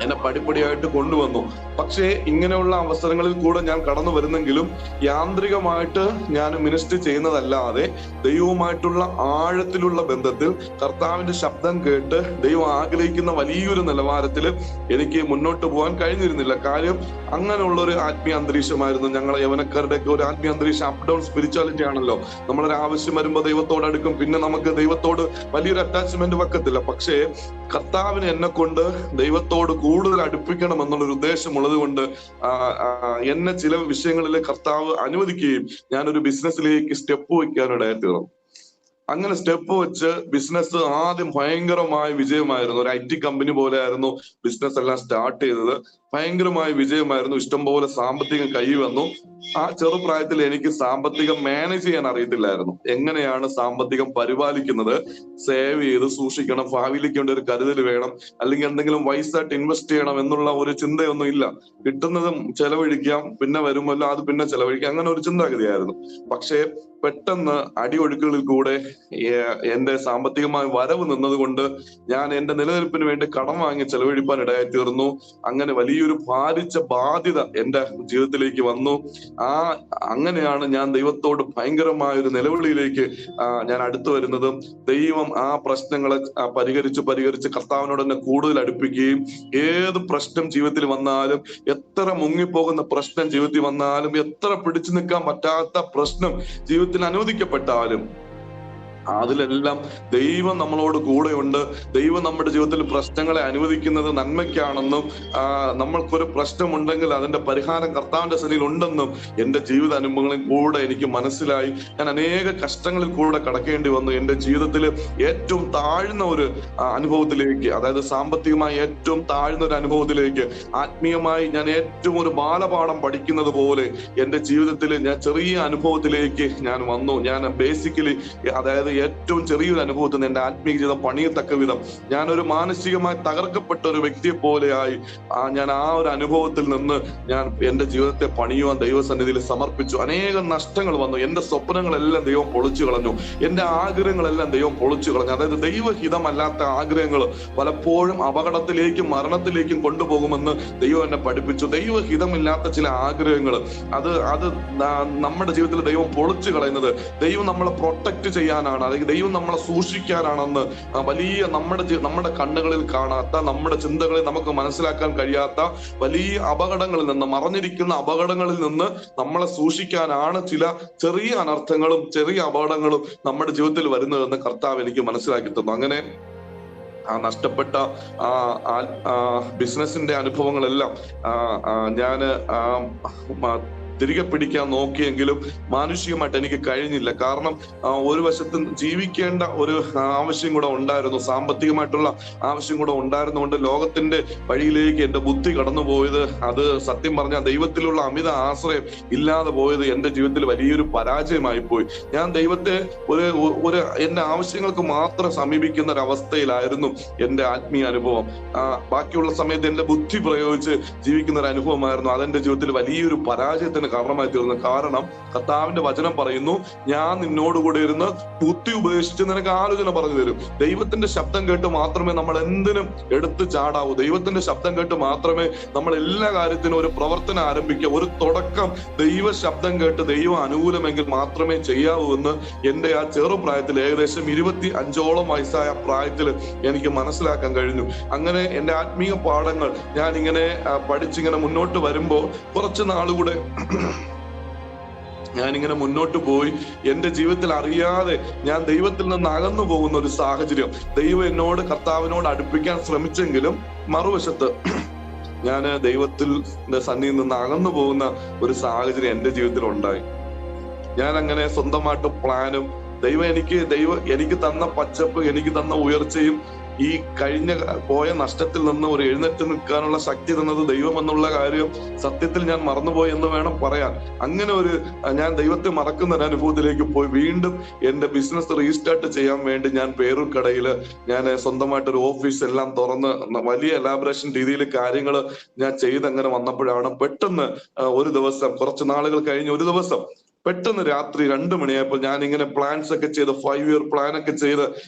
Speaker 2: എന്നെ പടിപ്പടിയായിട്ട് കൊണ്ടുവന്നു. പക്ഷേ ഇങ്ങനെയുള്ള അവസരങ്ങളിൽ കൂടെ ഞാൻ കടന്നു വരുന്നെങ്കിലും യാന്ത്രികമായിട്ട് ഞാൻ മിനിസ്റ്റർ ചെയ്യുന്നതല്ലാതെ ദൈവവുമായിട്ടുള്ള ആഴത്തിലുള്ള ബന്ധത്തിൽ കർത്താവിന്റെ ശബ്ദം കേട്ട് ദൈവം ആഗ്രഹിക്കുന്ന വലിയൊരു നിലവാരത്തിൽ എനിക്ക് മുന്നോട്ട് പോകാൻ കഴിഞ്ഞിരുന്നില്ല. കാര്യം അങ്ങനെയുള്ള ഒരു ആത്മീയ അന്തരീക്ഷമായിരുന്നു ഞങ്ങളെ യവനക്കാരുടെ ഒക്കെ ഒരു ആത്മീയ അന്തരീക്ഷം. അപ്പ് ഡൗൺ സ്പിരിച്വാലിറ്റി ആണല്ലോ. നമ്മളൊരു ആവശ്യം വരുമ്പോൾ ദൈവത്തോട് അടുക്കും, പിന്നെ നമുക്ക് ദൈവത്തോട് വലിയൊരു അറ്റാച്ച്മെന്റ് വെക്കത്തില്ല. പക്ഷേ കർത്താവിന് എന്നെ കൊണ്ട് ദൈവത്തോട് കൂടുതൽ അടുപ്പിക്കണം എന്നുള്ളൊരു ഉദ്ദേശമുള്ളത് കൊണ്ട് എന്നെ ചില വിഷയങ്ങളിൽ കർത്താവ് അനുവദിക്കുകയും ഞാനൊരു ബിസിനസ്സിലേക്ക് സ്റ്റെപ്പ് വയ്ക്കാനിടയായി തീർന്നു. അങ്ങനെ സ്റ്റെപ്പ് വെച്ച് ബിസിനസ് ആദ്യം ഭയങ്കരമായ വിജയമായിരുന്നു. ഒരു IT കമ്പനി പോലെ ആയിരുന്നു ബിസിനസ് എല്ലാം സ്റ്റാർട്ട് ചെയ്തത്. ഭയങ്കരമായ വിജയമായിരുന്നു. ഇഷ്ടംപോലെ സാമ്പത്തികം കൈ വന്നു. ആ ചെറുപ്രായത്തിൽ എനിക്ക് സാമ്പത്തികം മാനേജ് ചെയ്യാൻ അറിയത്തില്ലായിരുന്നു. എങ്ങനെയാണ് സാമ്പത്തികം പരിപാലിക്കുന്നത്, സേവ് ചെയ്ത് സൂക്ഷിക്കണം, ഭാവിയിലേക്ക് വേണ്ട ഒരു കരുതൽ വേണം, അല്ലെങ്കിൽ എന്തെങ്കിലും വൈസായിട്ട് ഇൻവെസ്റ്റ് ചെയ്യണം എന്നുള്ള ഒരു ചിന്തയൊന്നും ഇല്ല. കിട്ടുന്നതും ചെലവഴിക്കാം, പിന്നെ വരുമല്ലോ അത് പിന്നെ ചെലവഴിക്കാം, അങ്ങനെ ഒരു ചിന്താഗതിയായിരുന്നു. പക്ഷേ പെട്ടെന്ന് അടിയൊഴുക്കുകളിൽ കൂടെ എന്റെ സാമ്പത്തികമായ വരവ് നിന്നതുകൊണ്ട് ഞാൻ എന്റെ നിലനിൽപ്പിന് വേണ്ടി കടം വാങ്ങി ചെലവഴിപ്പാൻ ഇടയായി തീർന്നു. അങ്ങനെ വലിയൊരു ഭാരിച്ച ബാധ്യത എന്റെ ജീവിതത്തിലേക്ക് വന്നു. അങ്ങനെയാണ് ഞാൻ ദൈവത്തോട് ഭയങ്കരമായ ഒരു നിലവിളിയിലേക്ക് ഞാൻ അടുത്തു വരുന്നതും. ദൈവം ആ പ്രശ്നങ്ങളെ പരിഹരിച്ച് കർത്താവിനോട് എന്നെ കൂടുതൽ അടുപ്പിക്കുകയും ഏത് പ്രശ്നം ജീവിതത്തിൽ വന്നാലും, എത്ര മുങ്ങിപ്പോകുന്ന പ്രശ്നം ജീവിതത്തിൽ വന്നാലും, എത്ര പിടിച്ചു നിൽക്കാൻ പറ്റാത്ത പ്രശ്നം ജീവിതത്തിൽ അനുവദിക്കപ്പെട്ടാലും അതിലെല്ലാം ദൈവം നമ്മളോട് കൂടെയുണ്ട്. ദൈവം നമ്മുടെ ജീവിതത്തിൽ പ്രശ്നങ്ങളെ അനുവദിക്കുന്നത് നന്മയ്ക്കാണെന്നും നമ്മൾക്കൊരു പ്രശ്നമുണ്ടെങ്കിൽ അതിന്റെ പരിഹാരം കർത്താവിന്റെ സന്നിധിയിൽ ഉണ്ടെന്നും എന്റെ ജീവിത അനുഭവങ്ങളിൽ കൂടെ എനിക്ക് മനസ്സിലായി. ഞാൻ അനേക കഷ്ടങ്ങളിൽ കൂടെ കടക്കേണ്ടി വന്നു. എന്റെ ജീവിതത്തിൽ ഏറ്റവും താഴ്ന്ന ഒരു അനുഭവത്തിലേക്ക്, അതായത് സാമ്പത്തികമായി ഏറ്റവും താഴ്ന്ന ഒരു അനുഭവത്തിലേക്ക്, ആത്മീയമായി ഞാൻ ഏറ്റവും ഒരു ബാലപാഠം പഠിക്കുന്നത് പോലെ എന്റെ ജീവിതത്തിൽ ഞാൻ ചെറിയ അനുഭവത്തിലേക്ക് ഞാൻ വന്നു. ഞാൻ ബേസിക്കലി, അതായത് ഏറ്റവും ചെറിയൊരു അനുഭവത്തിൽ നിന്ന് എന്റെ ആത്മീയ ജീവിതം പണിയത്തക്ക വിധം ഞാനൊരു മാനസികമായി തകർക്കപ്പെട്ട ഒരു വ്യക്തിയെ പോലെയായി ഞാൻ ആ ഒരു അനുഭവത്തിൽ നിന്ന് ഞാൻ എന്റെ ജീവിതത്തെ പണിയുവാൻ ദൈവസന്നിധിയിൽ സമർപ്പിച്ചു. അനേകം നഷ്ടങ്ങൾ വന്നു. എന്റെ സ്വപ്നങ്ങളെല്ലാം ദൈവം പൊളിച്ചു കളഞ്ഞു. എന്റെ ആഗ്രഹങ്ങളെല്ലാം ദൈവം പൊളിച്ചു കളഞ്ഞു. അതായത് ദൈവഹിതമല്ലാത്ത ആഗ്രഹങ്ങൾ പലപ്പോഴും അപകടത്തിലേക്കും മരണത്തിലേക്കും കൊണ്ടുപോകുമെന്ന് ദൈവം എന്നെ പഠിപ്പിച്ചു. ദൈവഹിതമില്ലാത്ത ചില ആഗ്രഹങ്ങൾ അത് നമ്മുടെ ജീവിതത്തിൽ ദൈവം പൊളിച്ചു കളയുന്നത് ദൈവം നമ്മളെ പ്രൊട്ടക്ട് ചെയ്യാനാണ്, അല്ലെങ്കിൽ ദൈവം നമ്മളെ സൂക്ഷിക്കാനാണെന്ന് വലിയ നമ്മുടെ കണ്ണുകളിൽ കാണാത്ത, നമ്മുടെ ചിന്തകളിൽ നമുക്ക് മനസ്സിലാക്കാൻ കഴിയാത്ത വലിയ അപകടങ്ങളിൽ നിന്ന്, മറഞ്ഞിരിക്കുന്ന അപകടങ്ങളിൽ നിന്ന് നമ്മളെ സൂക്ഷിക്കാനാണ് ചില ചെറിയ അനർത്ഥങ്ങളും ചെറിയ അപകടങ്ങളും നമ്മുടെ ജീവിതത്തിൽ വരുന്നതെന്ന് കർത്താവ് എനിക്ക് മനസ്സിലാക്കി തന്നു. അങ്ങനെ നഷ്ടപ്പെട്ട ബിസിനസിന്റെ അനുഭവങ്ങളെല്ലാം ഞാന് തിരികെ പിടിക്കാൻ നോക്കിയെങ്കിലും മാനുഷികമായിട്ട് എനിക്ക് കഴിഞ്ഞില്ല. കാരണം ഒരു വശത്ത് ജീവിക്കേണ്ട ഒരു ആവശ്യം കൂടെ ഉണ്ടായിരുന്നു, സാമ്പത്തികമായിട്ടുള്ള ആവശ്യം കൂടെ ഉണ്ടായിരുന്നുകൊണ്ട് ലോകത്തിന്റെ വഴിയിലേക്ക് എന്റെ ബുദ്ധി കടന്നുപോയത്, അത് സത്യം പറഞ്ഞാൽ ദൈവത്തിലുള്ള അമിത ആശ്രയം ഇല്ലാതെ പോയത് എന്റെ ജീവിതത്തിൽ വലിയൊരു പരാജയമായി പോയി. ഞാൻ ദൈവത്തെ ഒരു എന്റെ ആവശ്യങ്ങൾക്ക് മാത്രം സമീപിക്കുന്ന ഒരു അവസ്ഥയിലായിരുന്നു എന്റെ ആത്മീയ അനുഭവം. ബാക്കിയുള്ള സമയത്ത് എന്റെ ബുദ്ധി പ്രയോഗിച്ച് ജീവിക്കുന്ന ഒരു അനുഭവമായിരുന്നു. അതെന്റെ ജീവിതത്തിൽ വലിയൊരു പരാജയത്തിന് കാരണമായി തീർന്നു. കാരണം കർത്താവിന്റെ വചനം പറയുന്നു, ഞാൻ നിന്നോടുകൂടെ ഇരുന്ന് ബുദ്ധി ഉപദേശിച്ച് നിനക്ക് ആലോചന പറഞ്ഞു തരും. ദൈവത്തിന്റെ ശബ്ദം കേട്ട് മാത്രമേ നമ്മൾ എന്തിനും എടുത്തു ചാടാവൂ. ദൈവത്തിന്റെ ശബ്ദം കേട്ട് മാത്രമേ നമ്മൾ എല്ലാ കാര്യത്തിനും ഒരു പ്രവർത്തനം ആരംഭിക്കുക. ഒരു തുടക്കം ദൈവ ശബ്ദം കേട്ട് ദൈവം അനുകൂലമെങ്കിൽ മാത്രമേ ചെയ്യാവൂ എന്ന് എന്റെ ആ ചെറുപ്രായത്തിൽ, ഏകദേശം 25ഓളം വയസ്സായ പ്രായത്തിൽ എനിക്ക് മനസ്സിലാക്കാൻ കഴിഞ്ഞു. അങ്ങനെ എന്റെ ആത്മീയ പാഠങ്ങൾ ഞാൻ ഇങ്ങനെ പഠിച്ചിങ്ങനെ മുന്നോട്ട് വരുമ്പോൾ കുറച്ച് നാളുകൂടെ ഞാനിങ്ങനെ മുന്നോട്ട് പോയി. എന്റെ ജീവിതത്തിൽ അറിയാതെ ഞാൻ ദൈവത്തിൽ നിന്ന് അകന്നു പോകുന്ന ഒരു സാഹചര്യം, ദൈവം എന്നോട് കർത്താവിനോട് അടുപ്പിക്കാൻ ശ്രമിച്ചെങ്കിലും മറുവശത്ത് ഞാൻ ദൈവത്തിന്റെ സന്നിധിയിൽ നിന്ന് അകന്നു പോകുന്ന ഒരു സാഹചര്യം എന്റെ ജീവിതത്തിൽ ഉണ്ടായി. ഞാൻ അങ്ങനെ സ്വന്തമായിട്ട് പ്ലാനും ദൈവം എനിക്ക് തന്ന പച്ചപ്പ്, എനിക്ക് തന്ന ഉയർച്ചയും ഈ കഴിഞ്ഞ പോയ നഷ്ടത്തിൽ നിന്ന് ഒരു എഴുന്നേറ്റ് നിൽക്കാനുള്ള ശക്തി തന്നത് ദൈവം എന്നുള്ള കാര്യം സത്യത്തിൽ ഞാൻ മറന്നുപോയി എന്ന് വേണം പറയാൻ. അങ്ങനെ ഞാൻ ദൈവത്തെ മറക്കുന്ന ഒരു അനുഭവത്തിലേക്ക് പോയി. വീണ്ടും എന്റെ ബിസിനസ് റീസ്റ്റാർട്ട് ചെയ്യാൻ വേണ്ടി ഞാൻ പേരൂർക്കടയിൽ ഞാൻ സ്വന്തമായിട്ടൊരു ഓഫീസ് എല്ലാം തുറന്ന് വലിയ എലാബറേഷൻ രീതിയിൽ കാര്യങ്ങൾ ഞാൻ ചെയ്തങ്ങനെ വന്നപ്പോഴാണ് പെട്ടെന്ന് ഒരു ദിവസം, കുറച്ച് നാളുകൾ കഴിഞ്ഞ് ഒരു ദിവസം പെട്ടെന്ന് രാത്രി 2 മണിയായപ്പോൾ ഞാൻ ഇങ്ങനെ പ്ലാൻസ് ഒക്കെ ചെയ്ത് 5 ഇയർ പ്ലാൻ ഒക്കെ ചെയ്ത്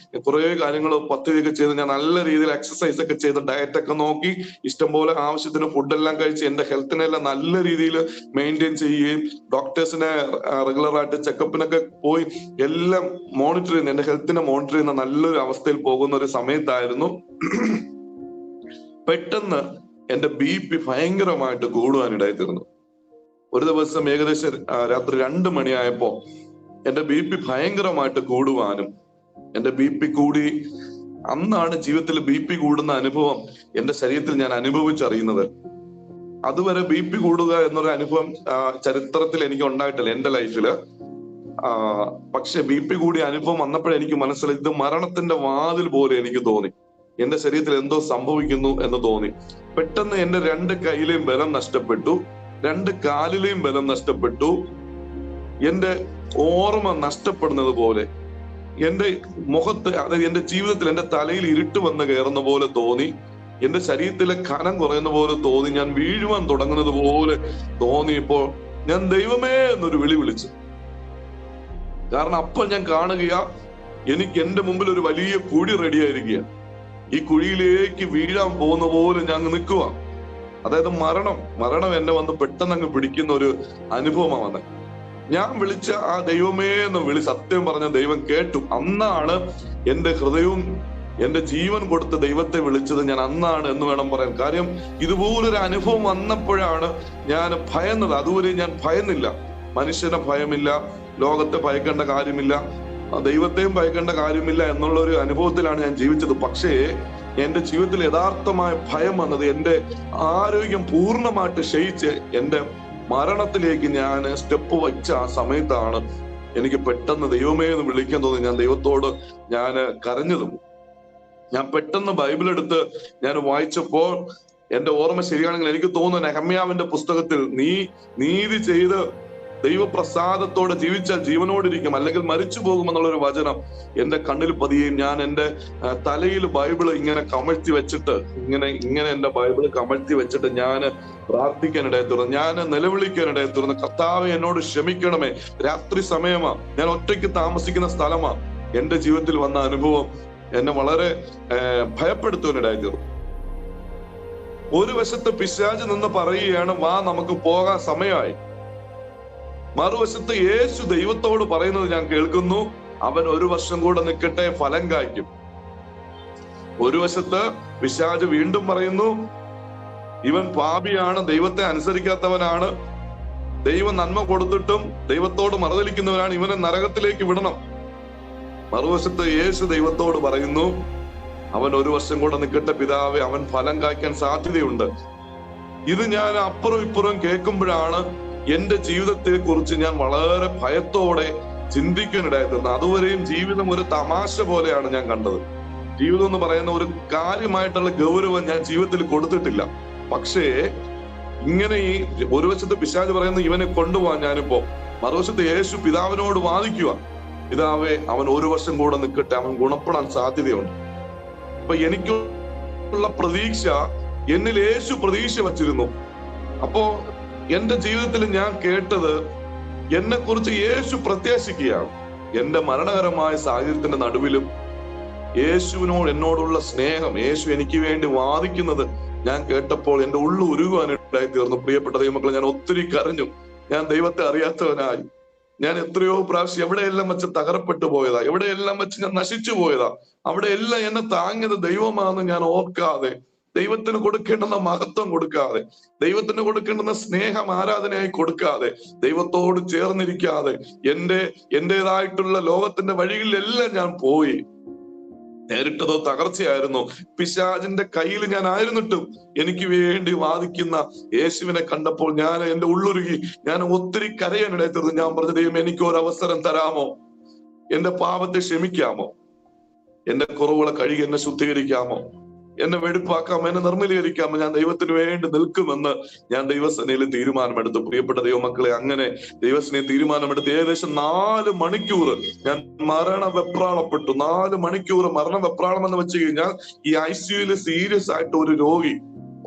Speaker 2: കുറെ കാര്യങ്ങൾ പദ്ധതിയൊക്കെ ചെയ്ത് ഞാൻ നല്ല രീതിയിൽ എക്സസൈസ് ഒക്കെ ചെയ്ത് ഡയറ്റ് ഒക്കെ നോക്കി ഇഷ്ടംപോലെ ആവശ്യത്തിന് ഫുഡെല്ലാം കഴിച്ച് എന്റെ ഹെൽത്തിനെല്ലാം നല്ല രീതിയിൽ മെയിൻറ്റെയിൻ ചെയ്യുകയും ഡോക്ടേഴ്സിനെ റെഗുലറായിട്ട് ചെക്കപ്പിനൊക്കെ പോയി എല്ലാം മോണിറ്റർ ചെയ്യുന്ന, എന്റെ ഹെൽത്തിനെ മോണിറ്റർ ചെയ്യുന്ന നല്ലൊരു അവസ്ഥയിൽ പോകുന്ന ഒരു സമയത്തായിരുന്നു പെട്ടെന്ന് എന്റെ BP ഭയങ്കരമായിട്ട് കൂടുവാനിടയായി തീർന്നു. ഒരു ദിവസം ഏകദേശം രാത്രി 2 മണിയായപ്പോ എന്റെ BP ഭയങ്കരമായിട്ട് കൂടുവാനും, എന്റെ BP കൂടി, അന്നാണ് ജീവിതത്തിൽ BP കൂടുന്ന അനുഭവം എന്റെ ശരീരത്തിൽ ഞാൻ അനുഭവിച്ചറിയുന്നത്. അതുവരെ BP കൂടുക എന്നൊരു അനുഭവം ചരിത്രത്തിൽ എനിക്ക് ഉണ്ടായിട്ടില്ല എന്റെ ലൈഫില്. പക്ഷെ BP കൂടിയ അനുഭവം വന്നപ്പോഴേ എനിക്ക് മനസ്സിലായി, ഇത് മരണത്തിന്റെ വാതിൽ പോലെ എനിക്ക് തോന്നി. എന്റെ ശരീരത്തിൽ എന്തോ സംഭവിക്കുന്നു എന്ന് തോന്നി. പെട്ടെന്ന് എന്റെ 2 കൈയിലെയും ബലം നഷ്ടപ്പെട്ടു, 2 കാലിലെയും ബലം നഷ്ടപ്പെട്ടു. എന്റെ ഓർമ്മ നഷ്ടപ്പെടുന്നത് പോലെ, എന്റെ മുഖത്ത്, അതായത് എന്റെ ജീവിതത്തിൽ എന്റെ തലയിൽ ഇരുട്ട് വന്ന് കയറുന്ന പോലെ തോന്നി. എന്റെ ശരീരത്തിലെ കനം കുറയുന്ന പോലെ തോന്നി. ഞാൻ വീഴുവാൻ തുടങ്ങുന്നത് പോലെ തോന്നിയപ്പോൾ ഞാൻ ദൈവമേ എന്നൊരു വിളി വിളിച്ചു. കാരണം അപ്പോൾ ഞാൻ കാണുകയാ, എനിക്ക് എന്റെ മുമ്പിൽ ഒരു വലിയ കുഴി റെഡിയായിരിക്കുക. ഈ കുഴിയിലേക്ക് വീഴാൻ പോകുന്ന പോലെ ഞാൻ നിൽക്കുക. അതായത് മരണം എന്നെ വന്ന് പെട്ടെന്ന് അങ്ങ് പിടിക്കുന്ന ഒരു അനുഭവമാണ് വന്നത്. ഞാൻ വിളിച്ച ആ ദൈവമേ എന്ന് വിളി സത്യം പറഞ്ഞ ദൈവം കേട്ടു. അന്നാണ് എന്റെ ഹൃദയവും എന്റെ ജീവൻ കൊടുത്ത് ദൈവത്തെ വിളിച്ചത് ഞാൻ അന്നാണ് എന്ന് വേണം പറയാൻ. കാര്യം ഇതുപോലൊരു അനുഭവം വന്നപ്പോഴാണ് ഞാൻ ഭയന്നത്. അതുവരെ ഞാൻ ഭയന്നില്ല. മനുഷ്യനെ ഭയമില്ല, ലോകത്തെ ഭയക്കേണ്ട കാര്യമില്ല, ദൈവത്തെയും ഭയക്കേണ്ട കാര്യമില്ല എന്നുള്ള ഒരു അനുഭവത്തിലാണ് ഞാൻ ജീവിച്ചത്. പക്ഷേ എന്റെ ജീവിതത്തിൽ യഥാർത്ഥമായ ഭയം വന്നത് എന്റെ ആരോഗ്യം പൂർണ്ണമായിട്ട് ക്ഷയിച്ച് എന്റെ മരണത്തിലേക്ക് ഞാൻ സ്റ്റെപ്പ് വെച്ച ആ സമയത്താണ് എനിക്ക് പെട്ടെന്ന് ദൈവമേ എന്ന് വിളിക്കാൻ തോന്നി. ഞാൻ ദൈവത്തോട് ഞാൻ കരഞ്ഞതും. ഞാൻ പെട്ടെന്ന് ബൈബിൾ എടുത്ത് ഞാൻ വായിച്ചപ്പോൾ എന്റെ ഓർമ്മ ശരിയാണെങ്കിൽ എനിക്ക് തോന്നുന്നു നെഹമ്യാവിന്റെ പുസ്തകത്തിൽ നീതി ചെയ്ത് ദൈവപ്രസാദത്തോടെ ജീവിച്ചാൽ ജീവനോടിരിക്കും, അല്ലെങ്കിൽ മരിച്ചു പോകുമെന്നുള്ളൊരു വചനം എന്റെ കണ്ണിൽ പതിയും. ഞാൻ എന്റെ തലയിൽ ബൈബിള് ഇങ്ങനെ കമഴ്ത്തി വെച്ചിട്ട് ഇങ്ങനെ എന്റെ ബൈബിള് കമഴ്ത്തി വെച്ചിട്ട് ഞാൻ പ്രാർത്ഥിക്കാനിടയെ തീർന്നു. ഞാൻ നിലവിളിക്കാനിടയെ തീർന്നു. കർത്താവേ എന്നോട് ക്ഷമിക്കണമേ. രാത്രി സമയമാ, ഞാൻ ഒറ്റയ്ക്ക് താമസിക്കുന്ന സ്ഥലമാ. എന്റെ ജീവിതത്തിൽ വന്ന അനുഭവം എന്നെ വളരെ ഭയപ്പെടുത്തുവാനിടയായി തീർന്നു. ഒരു വശത്ത് പിശാച് നിന്ന് പറയുകയാണ്, വാ നമുക്ക് പോകാൻ സമയമായി. മറുവശത്ത് യേശു ദൈവത്തോട് പറയുന്നത് ഞാൻ കേൾക്കുന്നു, അവൻ 1 വർഷം കൂടെ നിൽക്കട്ടെ, ഫലം കായ്ക്കും. ഒരു വശത്ത് പിശാച് വീണ്ടും പറയുന്നു, ഇവൻ പാപിയാണ്, ദൈവത്തെ അനുസരിക്കാത്തവനാണ്, ദൈവം നന്മ കൊടുത്തിട്ടും ദൈവത്തോട് മറുതലിക്കുന്നവനാണ്, ഇവനെ നരകത്തിലേക്ക് വിടണം. മറുവശത്ത് യേശു ദൈവത്തോട് പറയുന്നു, അവൻ 1 വർഷം കൂടെ നിൽക്കട്ടെ പിതാവേ, അവൻ ഫലം കായ്ക്കാൻ സാധ്യതയുണ്ട്. ഇത് ഞാൻ അപ്പുറം ഇപ്പുറം കേൾക്കുമ്പോഴാണ് എന്റെ ജീവിതത്തെ കുറിച്ച് ഞാൻ വളരെ ഭയത്തോടെ ചിന്തിക്കാനിടയായി തീർന്നു. അതുവരെയും ജീവിതം ഒരു തമാശ പോലെയാണ് ഞാൻ കണ്ടത്. ജീവിതം എന്ന് പറയുന്ന ഒരു കാര്യമായിട്ടുള്ള ഗൗരവം ഞാൻ ജീവിതത്തിൽ കൊടുത്തിട്ടില്ല. പക്ഷേ ഇങ്ങനെ ഈ ഒരു വശത്ത് പിശാച് പറയുന്ന ഇവനെ കൊണ്ടുപോകാൻ ഞാനിപ്പോ, മറുവശത്ത് യേശു പിതാവിനോട് വാദിക്കുക, പിതാവേ അവൻ ഒരു വർഷം കൂടെ നിൽക്കട്ടെ, അവൻ ഗുണപ്പെടാൻ സാധ്യതയുണ്ട്. അപ്പൊ എനിക്കുള്ള പ്രതീക്ഷ, എന്നിൽ യേശു പ്രതീക്ഷ വച്ചിരുന്നു. അപ്പോ എന്റെ ജീവിതത്തിൽ ഞാൻ കേട്ടത്, എന്നെ കുറിച്ച് യേശു പ്രത്യാശിക്കുകയാണ്. എന്റെ മരണകരമായ സാഹചര്യത്തിന്റെ നടുവിലും എന്നോടുള്ള സ്നേഹം, യേശു എനിക്ക് വേണ്ടി വാദിക്കുന്നത് ഞാൻ കേട്ടപ്പോൾ എന്റെ ഉള്ളു ഉരുകുവാനിടയായി തീർന്നു. പ്രിയപ്പെട്ട ദൈവമക്കളെ, ഞാൻ ഒത്തിരി കരഞ്ഞു. ഞാൻ ദൈവത്തെ അറിയാത്തവനായി. ഞാൻ എത്രയോ പ്രാവശ്യം എവിടെയെല്ലാം വെച്ച് തകരപ്പെട്ടു പോയതാ, എവിടെയെല്ലാം വെച്ച് ഞാൻ നശിച്ചു പോയതാ. അവിടെയെല്ലാം എന്നെ താങ്ങിയത് ദൈവമാണെന്ന് ഞാൻ ഓർക്കാതെ, ദൈവത്തിന് കൊടുക്കേണ്ടുന്ന മഹത്വം കൊടുക്കാതെ, ദൈവത്തിന് കൊടുക്കേണ്ടുന്ന സ്നേഹം ആരാധനയായി കൊടുക്കാതെ, ദൈവത്തോട് ചേർന്നിരിക്കാതെ എന്റേതായിട്ടുള്ള ലോകത്തിന്റെ വഴികളിലെല്ലാം ഞാൻ പോയി. നേരിട്ടതോ തകർച്ചയായിരുന്നു. പിശാചിന്റെ കയ്യിൽ ഞാൻ ആയിരുന്നിട്ടും എനിക്ക് വേണ്ടി വാദിക്കുന്ന യേശുവിനെ കണ്ടപ്പോൾ എന്റെ ഉള്ളുരുകി. ഞാൻ ഒത്തിരി കരയാനിടയായി തീർന്നു. ഞാൻ പറഞ്ഞു, ദൈവം എനിക്ക് ഒരു അവസരം തരാമോ? എന്റെ പാപത്തെ ക്ഷമിക്കാമോ? എന്റെ കുറവുകളെ കഴുകി എന്നെ ശുദ്ധീകരിക്കാമോ? എന്നെ വെടിപ്പാക്കാമോ? എന്നെ നിർമ്മലീകരിക്കാമോ? ഞാൻ ദൈവത്തിന് വേണ്ടി നിൽക്കുമെന്ന് ഞാൻ ദൈവസേനയിൽ തീരുമാനമെടുത്തു. പ്രിയപ്പെട്ട ദൈവമക്കളെ, അങ്ങനെ ദൈവസേനയിൽ തീരുമാനമെടുത്ത് ഏകദേശം 4 മണിക്കൂർ ഞാൻ മരണവെപ്രാളപ്പെട്ടു. 4 മണിക്കൂർ മരണവെപ്രാളം എന്ന് വെച്ച് കഴിഞ്ഞാൽ, ഈ ICUയിൽ സീരിയസ് ആയിട്ട് ഒരു രോഗി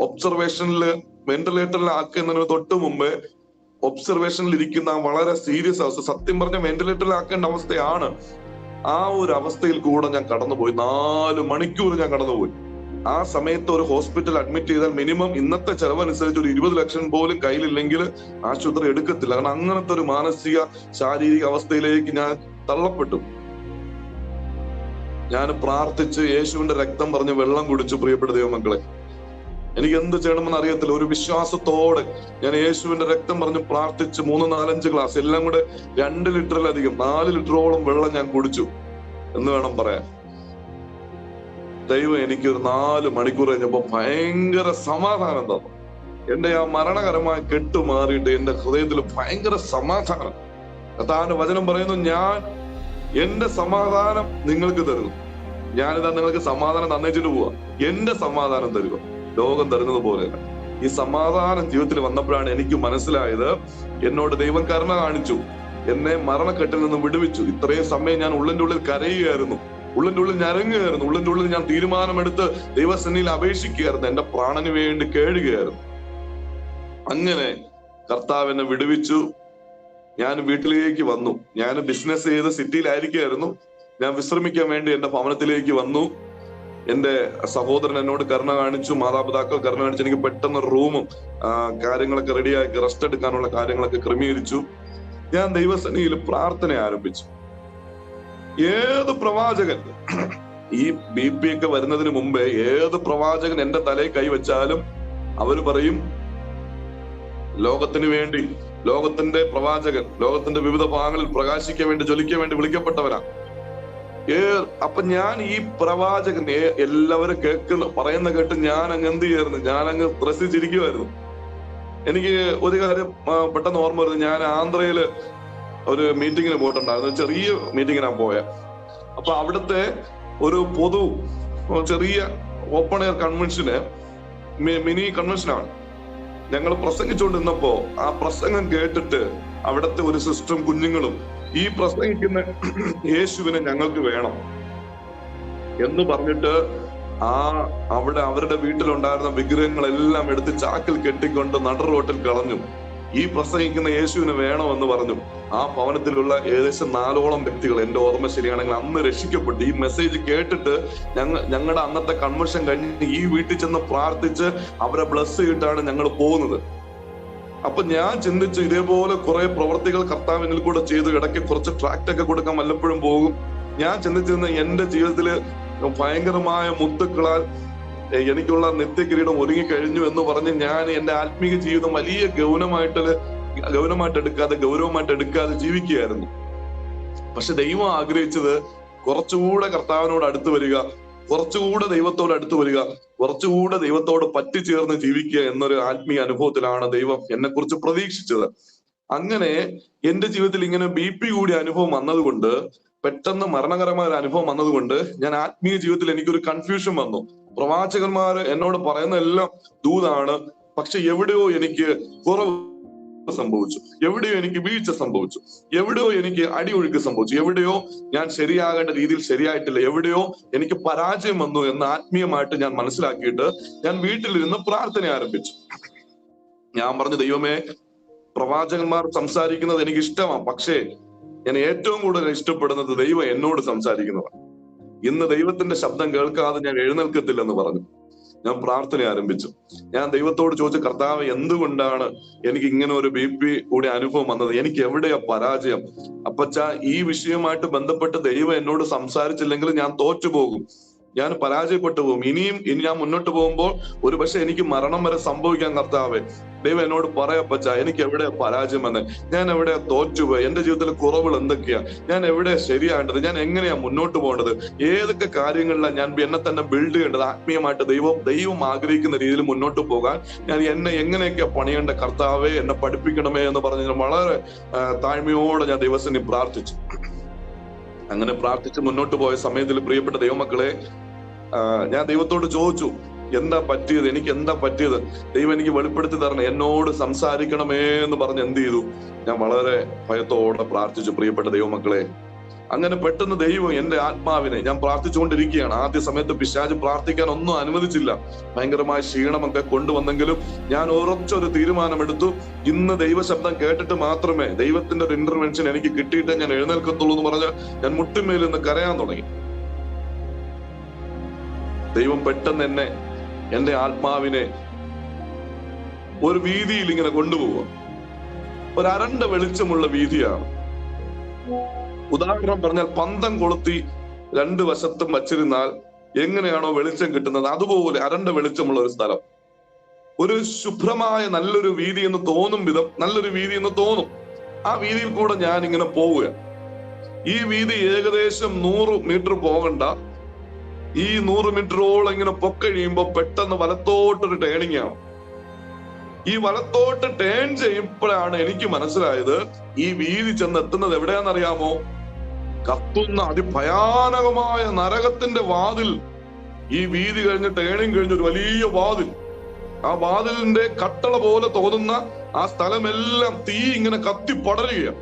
Speaker 2: ഒബ്സർവേഷനിൽ, വെന്റിലേറ്ററിൽ ആക്കുന്നതിന് തൊട്ട് മുമ്പ് ഒബ്സർവേഷനിൽ ഇരിക്കുന്ന വളരെ സീരിയസ് അവസ്ഥ, സത്യം പറഞ്ഞ വെന്റിലേറ്ററിൽ ആക്കേണ്ട അവസ്ഥയാണ്. ആ ഒരു അവസ്ഥയിൽ കൂടെ ഞാൻ കടന്നുപോയി. 4 മണിക്കൂർ ഞാൻ കടന്നുപോയി. ആ സമയത്ത് ഒരു ഹോസ്പിറ്റൽ അഡ്മിറ്റ് ചെയ്താൽ മിനിമം ഇന്നത്തെ ചെലവനുസരിച്ച് ഒരു 20 ലക്ഷം പോലും കയ്യിലില്ലെങ്കിൽ ആശുപത്രി എടുക്കത്തില്ല. കാരണം അങ്ങനത്തെ ഒരു മാനസിക ശാരീരിക അവസ്ഥയിലേക്ക് ഞാൻ തള്ളപ്പെട്ടു. ഞാൻ പ്രാർത്ഥിച്ച് യേശുവിന്റെ രക്തം പറഞ്ഞ് വെള്ളം കുടിച്ചു. പ്രിയപ്പെട്ട ദൈവമക്കളെ, എനിക്ക് എന്ത് ചെയ്യണമെന്ന് അറിയത്തില്ല. ഒരു വിശ്വാസത്തോടെ ഞാൻ യേശുവിന്റെ രക്തം പറഞ്ഞ് പ്രാർത്ഥിച്ച് 3-4-5 ഗ്ലാസ് എല്ലാം കൂടെ 2 ലിറ്ററിലധികം 4 ലിറ്ററോളം വെള്ളം ഞാൻ കുടിച്ചു എന്ന് വേണം പറയാൻ. ദൈവം എനിക്കൊരു 4 മണിക്കൂർ കഴിഞ്ഞപ്പോ ഭയങ്കര സമാധാനം തന്നു. എന്റെ ആ മരണകരമായ കെട്ടു മാറിയിട്ട് എന്റെ ഹൃദയത്തിൽ ഭയങ്കര സമാധാനം. കർത്താവിന്റെ വചനം പറയുന്നു, ഞാൻ എന്റെ സമാധാനം നിങ്ങൾക്ക് തരുന്നു. ഞാനിതാ നിങ്ങൾക്ക് സമാധാനം തന്നേച്ചിട്ട് പോവാ. എന്റെ സമാധാനം തരുക, ലോകം തരുന്നത് പോലെയല്ല. ഈ സമാധാനം ജീവിതത്തിൽ വന്നപ്പോഴാണ് എനിക്ക് മനസ്സിലായത്, എന്നോട് ദൈവം കരുണ കാണിച്ചു, എന്നെ മരണക്കെട്ടിൽ നിന്ന് വിടുവിച്ചു. ഇത്രയും സമയം ഞാൻ ഉള്ളിന്റെ ഉള്ളിൽ കരയുകയായിരുന്നു, ഉള്ളിന്റെ ഉള്ളിൽ ഞരങ്ങുകയായിരുന്നു, ഉള്ളിന്റെ ഉള്ളിൽ ഞാൻ തീരുമാനമെടുത്ത് ദൈവസന്നിധിയിൽ അപേക്ഷിക്കുകയായിരുന്നു, എന്റെ പ്രാണന് വേണ്ടി കേഴുകയായിരുന്നു. അങ്ങനെ കർത്താവ് എന്നെ വിടുവിച്ചു. ഞാൻ വീട്ടിലേക്ക് വന്നു. ഞാൻ ബിസിനസ് ചെയ്ത് സിറ്റിയിലായിരിക്കുകയായിരുന്നു. ഞാൻ വിശ്രമിക്കാൻ വേണ്ടി എന്റെ ഭവനത്തിലേക്ക് വന്നു. എന്റെ സഹോദരൻ എന്നോട് കരുണ കാണിച്ചു, മാതാപിതാക്കൾ കരുണ കാണിച്ചു. എനിക്ക് പെട്ടെന്ന് റൂമും കാര്യങ്ങളൊക്കെ റെഡിയാക്കി റെസ്റ്റ് എടുക്കാനുള്ള കാര്യങ്ങളൊക്കെ ക്രമീകരിച്ചു. ഞാൻ ദൈവസന്നിധിയിൽ പ്രാർത്ഥന ആരംഭിച്ചു. ഏത് പ്രവാചകൻ, ഈ BP ഒക്കെ വരുന്നതിന് മുമ്പേ ഏത് പ്രവാചകൻ എന്റെ തലയിൽ കൈവച്ചാലും അവര് പറയും, ലോകത്തിന് വേണ്ടി, ലോകത്തിന്റെ പ്രവാചകൻ, ലോകത്തിന്റെ വിവിധ ഭാഗങ്ങളിൽ പ്രകാശിക്കാൻ വേണ്ടി, ജ്വലിക്കാൻ വേണ്ടി വിളിക്കപ്പെട്ടവനാ. അപ്പൊ ഞാൻ ഈ പ്രവാചകൻ എല്ലാവരും പറയുന്ന കേട്ട് ഞാൻ അങ്ങ് എന്ത് ചെയ്യായിരുന്നു, ഞാൻ അങ്ങ് ത്രസിച്ചിരിക്കുമായിരുന്നു. എനിക്ക് ഒരു കാര്യം പെട്ടെന്ന് ഓർമ്മ വരുന്നത്, ഞാൻ ആന്ധ്രയില് ഒരു മീറ്റിങ്ങിന് പോയിട്ടുണ്ടായിരുന്നു. ചെറിയ മീറ്റിങ്ങിനാണ് പോയത്. അപ്പൊ അവിടുത്തെ ഒരു ചെറിയ ഓപ്പൺ എയർ കൺവെൻഷന്, മിനി കൺവെൻഷനാണ്. ഞങ്ങൾ പ്രസംഗിച്ചുകൊണ്ടിരുന്നപ്പോ ആ പ്രസംഗം കേട്ടിട്ട് അവിടുത്തെ ഒരു സിസ്റ്ററും കുഞ്ഞുങ്ങളും, ഈ പ്രസംഗിക്കുന്ന യേശുവിനെ ഞങ്ങൾക്ക് വേണം എന്ന് പറഞ്ഞിട്ട് അവിടെ അവരുടെ വീട്ടിലുണ്ടായിരുന്ന വിഗ്രഹങ്ങളെല്ലാം എടുത്ത് ചാക്കിൽ കെട്ടിക്കൊണ്ട് നട റോട്ടിൽ കളഞ്ഞു. ഈ പ്രസംഗിക്കുന്ന യേശുവിന് വേണമെന്ന് പറഞ്ഞു. ആ ഭവനത്തിലുള്ള ഏകദേശം 4ഓളം വ്യക്തികൾ, എന്റെ ഓർമ്മ ശരിയാണെങ്കിൽ, അന്ന് രക്ഷിക്കപ്പെട്ടു. ഈ മെസ്സേജ് കേട്ടിട്ട് ഞങ്ങളുടെ അന്നത്തെ കൺവെൻഷൻ കഴിഞ്ഞ് ഈ വീട്ടിൽ ചെന്ന് പ്രാർത്ഥിച്ച് അവരെ ബ്ലസ് ചെയ്തിട്ടാണ് ഞങ്ങൾ പോകുന്നത്. അപ്പൊ ഞാൻ ചിന്തിച്ചു, ഇതേപോലെ കുറെ പ്രവർത്തികൾ കർത്താവ് എന്നിൽ കൂടെ ചെയ്തു, ഇടയ്ക്ക് കുറച്ച് ട്രാക്ട് ഒക്കെ കൊടുക്കാൻ വല്ലപ്പോഴും പോകും. ഞാൻ ചിന്തിച്ചിരുന്ന എന്റെ ജീവിതത്തില് ഭയങ്കരമായ മുത്തുക്കളാൽ എനിക്കുള്ള നിത്യകിരീടം ഒരുങ്ങിക്കഴിഞ്ഞു എന്ന് പറഞ്ഞ് ഞാൻ എന്റെ ആത്മീയ ജീവിതം വലിയ ഗൗരവമായിട്ട് എടുക്കാതെ ജീവിക്കുകയായിരുന്നു. പക്ഷെ ദൈവം ആഗ്രഹിച്ചത് കുറച്ചുകൂടെ കർത്താവിനോട് അടുത്ത് വരിക, കുറച്ചുകൂടെ ദൈവത്തോട് അടുത്ത് വരിക, കുറച്ചുകൂടെ ദൈവത്തോട് പറ്റിച്ചേർന്ന് ജീവിക്കുക എന്നൊരു ആത്മീയ അനുഭവത്തിലാണ് ദൈവം എന്നെ കുറിച്ച് പ്രതീക്ഷിച്ചത്. അങ്ങനെ എന്റെ ജീവിതത്തിൽ ഇങ്ങനെ BP കൂടിയ അനുഭവം വന്നതുകൊണ്ട്, പെട്ടെന്ന് മരണകരമായ ഒരു അനുഭവം വന്നതുകൊണ്ട് ഞാൻ ആത്മീയ ജീവിതത്തിൽ എനിക്കൊരു കൺഫ്യൂഷൻ വന്നു. പ്രവാചകന്മാര് എന്നോട് പറയുന്ന എല്ലാം ദൂതാണ്, പക്ഷെ എവിടെയോ എനിക്ക് കുറവ് സംഭവിച്ചു, എവിടെയോ എനിക്ക് വീഴ്ച സംഭവിച്ചു, എവിടെയോ എനിക്ക് അടിയൊഴുക്ക് സംഭവിച്ചു, എവിടെയോ ഞാൻ ശരിയാകേണ്ട രീതിയിൽ ശരിയായിട്ടില്ല, എവിടെയോ എനിക്ക് പരാജയം വന്നു എന്ന് ആത്മീയമായിട്ട് ഞാൻ മനസ്സിലാക്കിയിട്ട് ഞാൻ വീട്ടിലിരുന്ന് പ്രാർത്ഥന ആരംഭിച്ചു. ഞാൻ പറഞ്ഞു, ദൈവമേ, പ്രവാചകന്മാർ സംസാരിക്കുന്നത് എനിക്ക് ഇഷ്ടമാണ്, പക്ഷേ ഞാൻ ഏറ്റവും കൂടുതൽ ഇഷ്ടപ്പെടുന്നത് ദൈവം എന്നോട് സംസാരിക്കുന്നതാണ്. ഇന്ന് ദൈവത്തിന്റെ ശബ്ദം കേൾക്കാതെ ഞാൻ എഴുന്നേൽക്കത്തില്ലെന്ന് പറഞ്ഞു. ഞാൻ പ്രാർത്ഥന ആരംഭിച്ചു. ഞാൻ ദൈവത്തോട് ചോദിച്ചു, കർത്താവ്, എന്തുകൊണ്ടാണ് എനിക്ക് ഇങ്ങനെ ഒരു BP കൂടി അനുഭവം വന്നത്? എനിക്ക് എവിടെയാ പരാജയം? അപ്പച്ച, ഈ വിഷയവുമായിട്ട് ബന്ധപ്പെട്ട് ദൈവം എന്നോട് സംസാരിച്ചില്ലെങ്കിൽ ഞാൻ തോറ്റുപോകും, ഞാൻ പരാജയപ്പെട്ടു പോകും. ഇനി ഞാൻ മുന്നോട്ട് പോകുമ്പോൾ ഒരു പക്ഷെ എനിക്ക് മരണം വരെ സംഭവിക്കാൻ. കർത്താവെ, ദൈവം എന്നോട് പറയപ്പച്ച, എനിക്ക് എവിടെയാ പരാജയം എന്ന്, ഞാൻ എവിടെയാ തോറ്റുപോയി, എന്റെ ജീവിതത്തിലെ കുറവുകൾ എന്തൊക്കെയാ, ഞാൻ എവിടെയാ ശരിയാകേണ്ടത്, ഞാൻ എങ്ങനെയാ മുന്നോട്ട് പോകേണ്ടത്, ഏതൊക്കെ കാര്യങ്ങളിലാണ് ഞാൻ എന്നെ തന്നെ ബിൽഡ് ചെയ്യേണ്ടത്, ആത്മീയമായിട്ട് ദൈവം ആഗ്രഹിക്കുന്ന രീതിയിൽ മുന്നോട്ട് പോകാൻ ഞാൻ എന്നെ എങ്ങനെയൊക്കെയാ പണിയേണ്ട, കർത്താവെ എന്നെ പഠിപ്പിക്കണമേ എന്ന് പറഞ്ഞ് ഞാൻ വളരെ താഴ്മയോടെ ഞാൻ ദൈവസന്നിധിയിൽ പ്രാർത്ഥിച്ചു. അങ്ങനെ പ്രാർത്ഥിച്ച് മുന്നോട്ട് പോയ സമയത്തിൽ, പ്രിയപ്പെട്ട ദൈവമക്കളെ, ഞാൻ ദൈവത്തോട് ചോദിച്ചു, എന്താ പറ്റിയത്, എനിക്ക് എന്താ പറ്റിയത്, ദൈവം എനിക്ക് വെളിപ്പെടുത്തി തരണം, എന്നോട് സംസാരിക്കണമേ എന്ന് പറഞ്ഞ് എന്ത് ചെയ്തു, ഞാൻ വളരെ ഭയത്തോടെ പ്രാർത്ഥിച്ചു. പ്രിയപ്പെട്ട ദൈവമക്കളെ, അങ്ങനെ പെട്ടെന്ന് ദൈവം എന്റെ ആത്മാവിനെ, ഞാൻ പ്രാർത്ഥിച്ചുകൊണ്ടിരിക്കുകയാണ്. ആദ്യ സമയത്ത് പിശാച് പ്രാർത്ഥിക്കാൻ ഒന്നും അനുവദിച്ചില്ല, ഭയങ്കരമായ ക്ഷീണമൊക്കെ കൊണ്ടുവന്നെങ്കിലും ഞാൻ ഉറച്ചൊരു തീരുമാനമെടുത്തു, ഇന്ന് ദൈവശബ്ദം കേട്ടിട്ട് മാത്രമേ ദൈവത്തിന്റെ ഒരു ഇന്റർവെൻഷൻ എനിക്ക് കിട്ടിയിട്ടേ ഞാൻ എഴുന്നേൽക്കത്തുള്ളൂ എന്ന് പറഞ്ഞ് ഞാൻ മുട്ടിന്മേൽ നിന്ന് കരയാൻ തുടങ്ങി. ദൈവം പെട്ടെന്ന് എന്റെ ആത്മാവിനെ ഒരു വീതിയിൽ ഇങ്ങനെ കൊണ്ടുപോവുക. ഒരു അരണ്ട വെളിച്ചമുള്ള വീതിയാണ്. ഉദാഹരണം പറഞ്ഞാൽ, പന്തം കൊളുത്തി രണ്ട് വശത്തും വച്ചിരുന്നാൽ എങ്ങനെയാണോ വെളിച്ചം കിട്ടുന്നത്, അതുപോലെ അരണ്ട വെളിച്ചമുള്ള ഒരു സ്ഥലം. ഒരു ശുഭ്രമായ നല്ലൊരു വീതി എന്ന് തോന്നും വിധം നല്ലൊരു വീതി എന്ന് തോന്നും. ആ വീതിയിൽ കൂടെ ഞാൻ ഇങ്ങനെ പോവുക. ഈ വീതി ഏകദേശം 100 മീറ്റർ പോകണ്ട. ഈ 100 മീറ്ററോളം ഇങ്ങനെ പൊക്കഴിയുമ്പോ പെട്ടെന്ന് വലത്തോട്ടൊരു ടേണിംഗ് ആണ്. ഈ വലത്തോട്ട് ടേൺ ചെയ്യുമ്പോഴാണ് എനിക്ക് മനസ്സിലായത്, ഈ വീതി ചെന്ന് എത്തുന്നത് എവിടെയാണെന്നറിയാമോ? കത്തുന്ന അതിഭയാനകമായ നരകത്തിന്റെ വാതിൽ. ഈ വീതി കഴിഞ്ഞ് ടേണിംഗ് കഴിഞ്ഞ ഒരു വലിയ വാതിൽ, ആ വാതിലിന്റെ കട്ടള പോലെ തോന്നുന്ന ആ സ്ഥലമെല്ലാം തീ ഇങ്ങനെ കത്തി പടരുകയാണ്.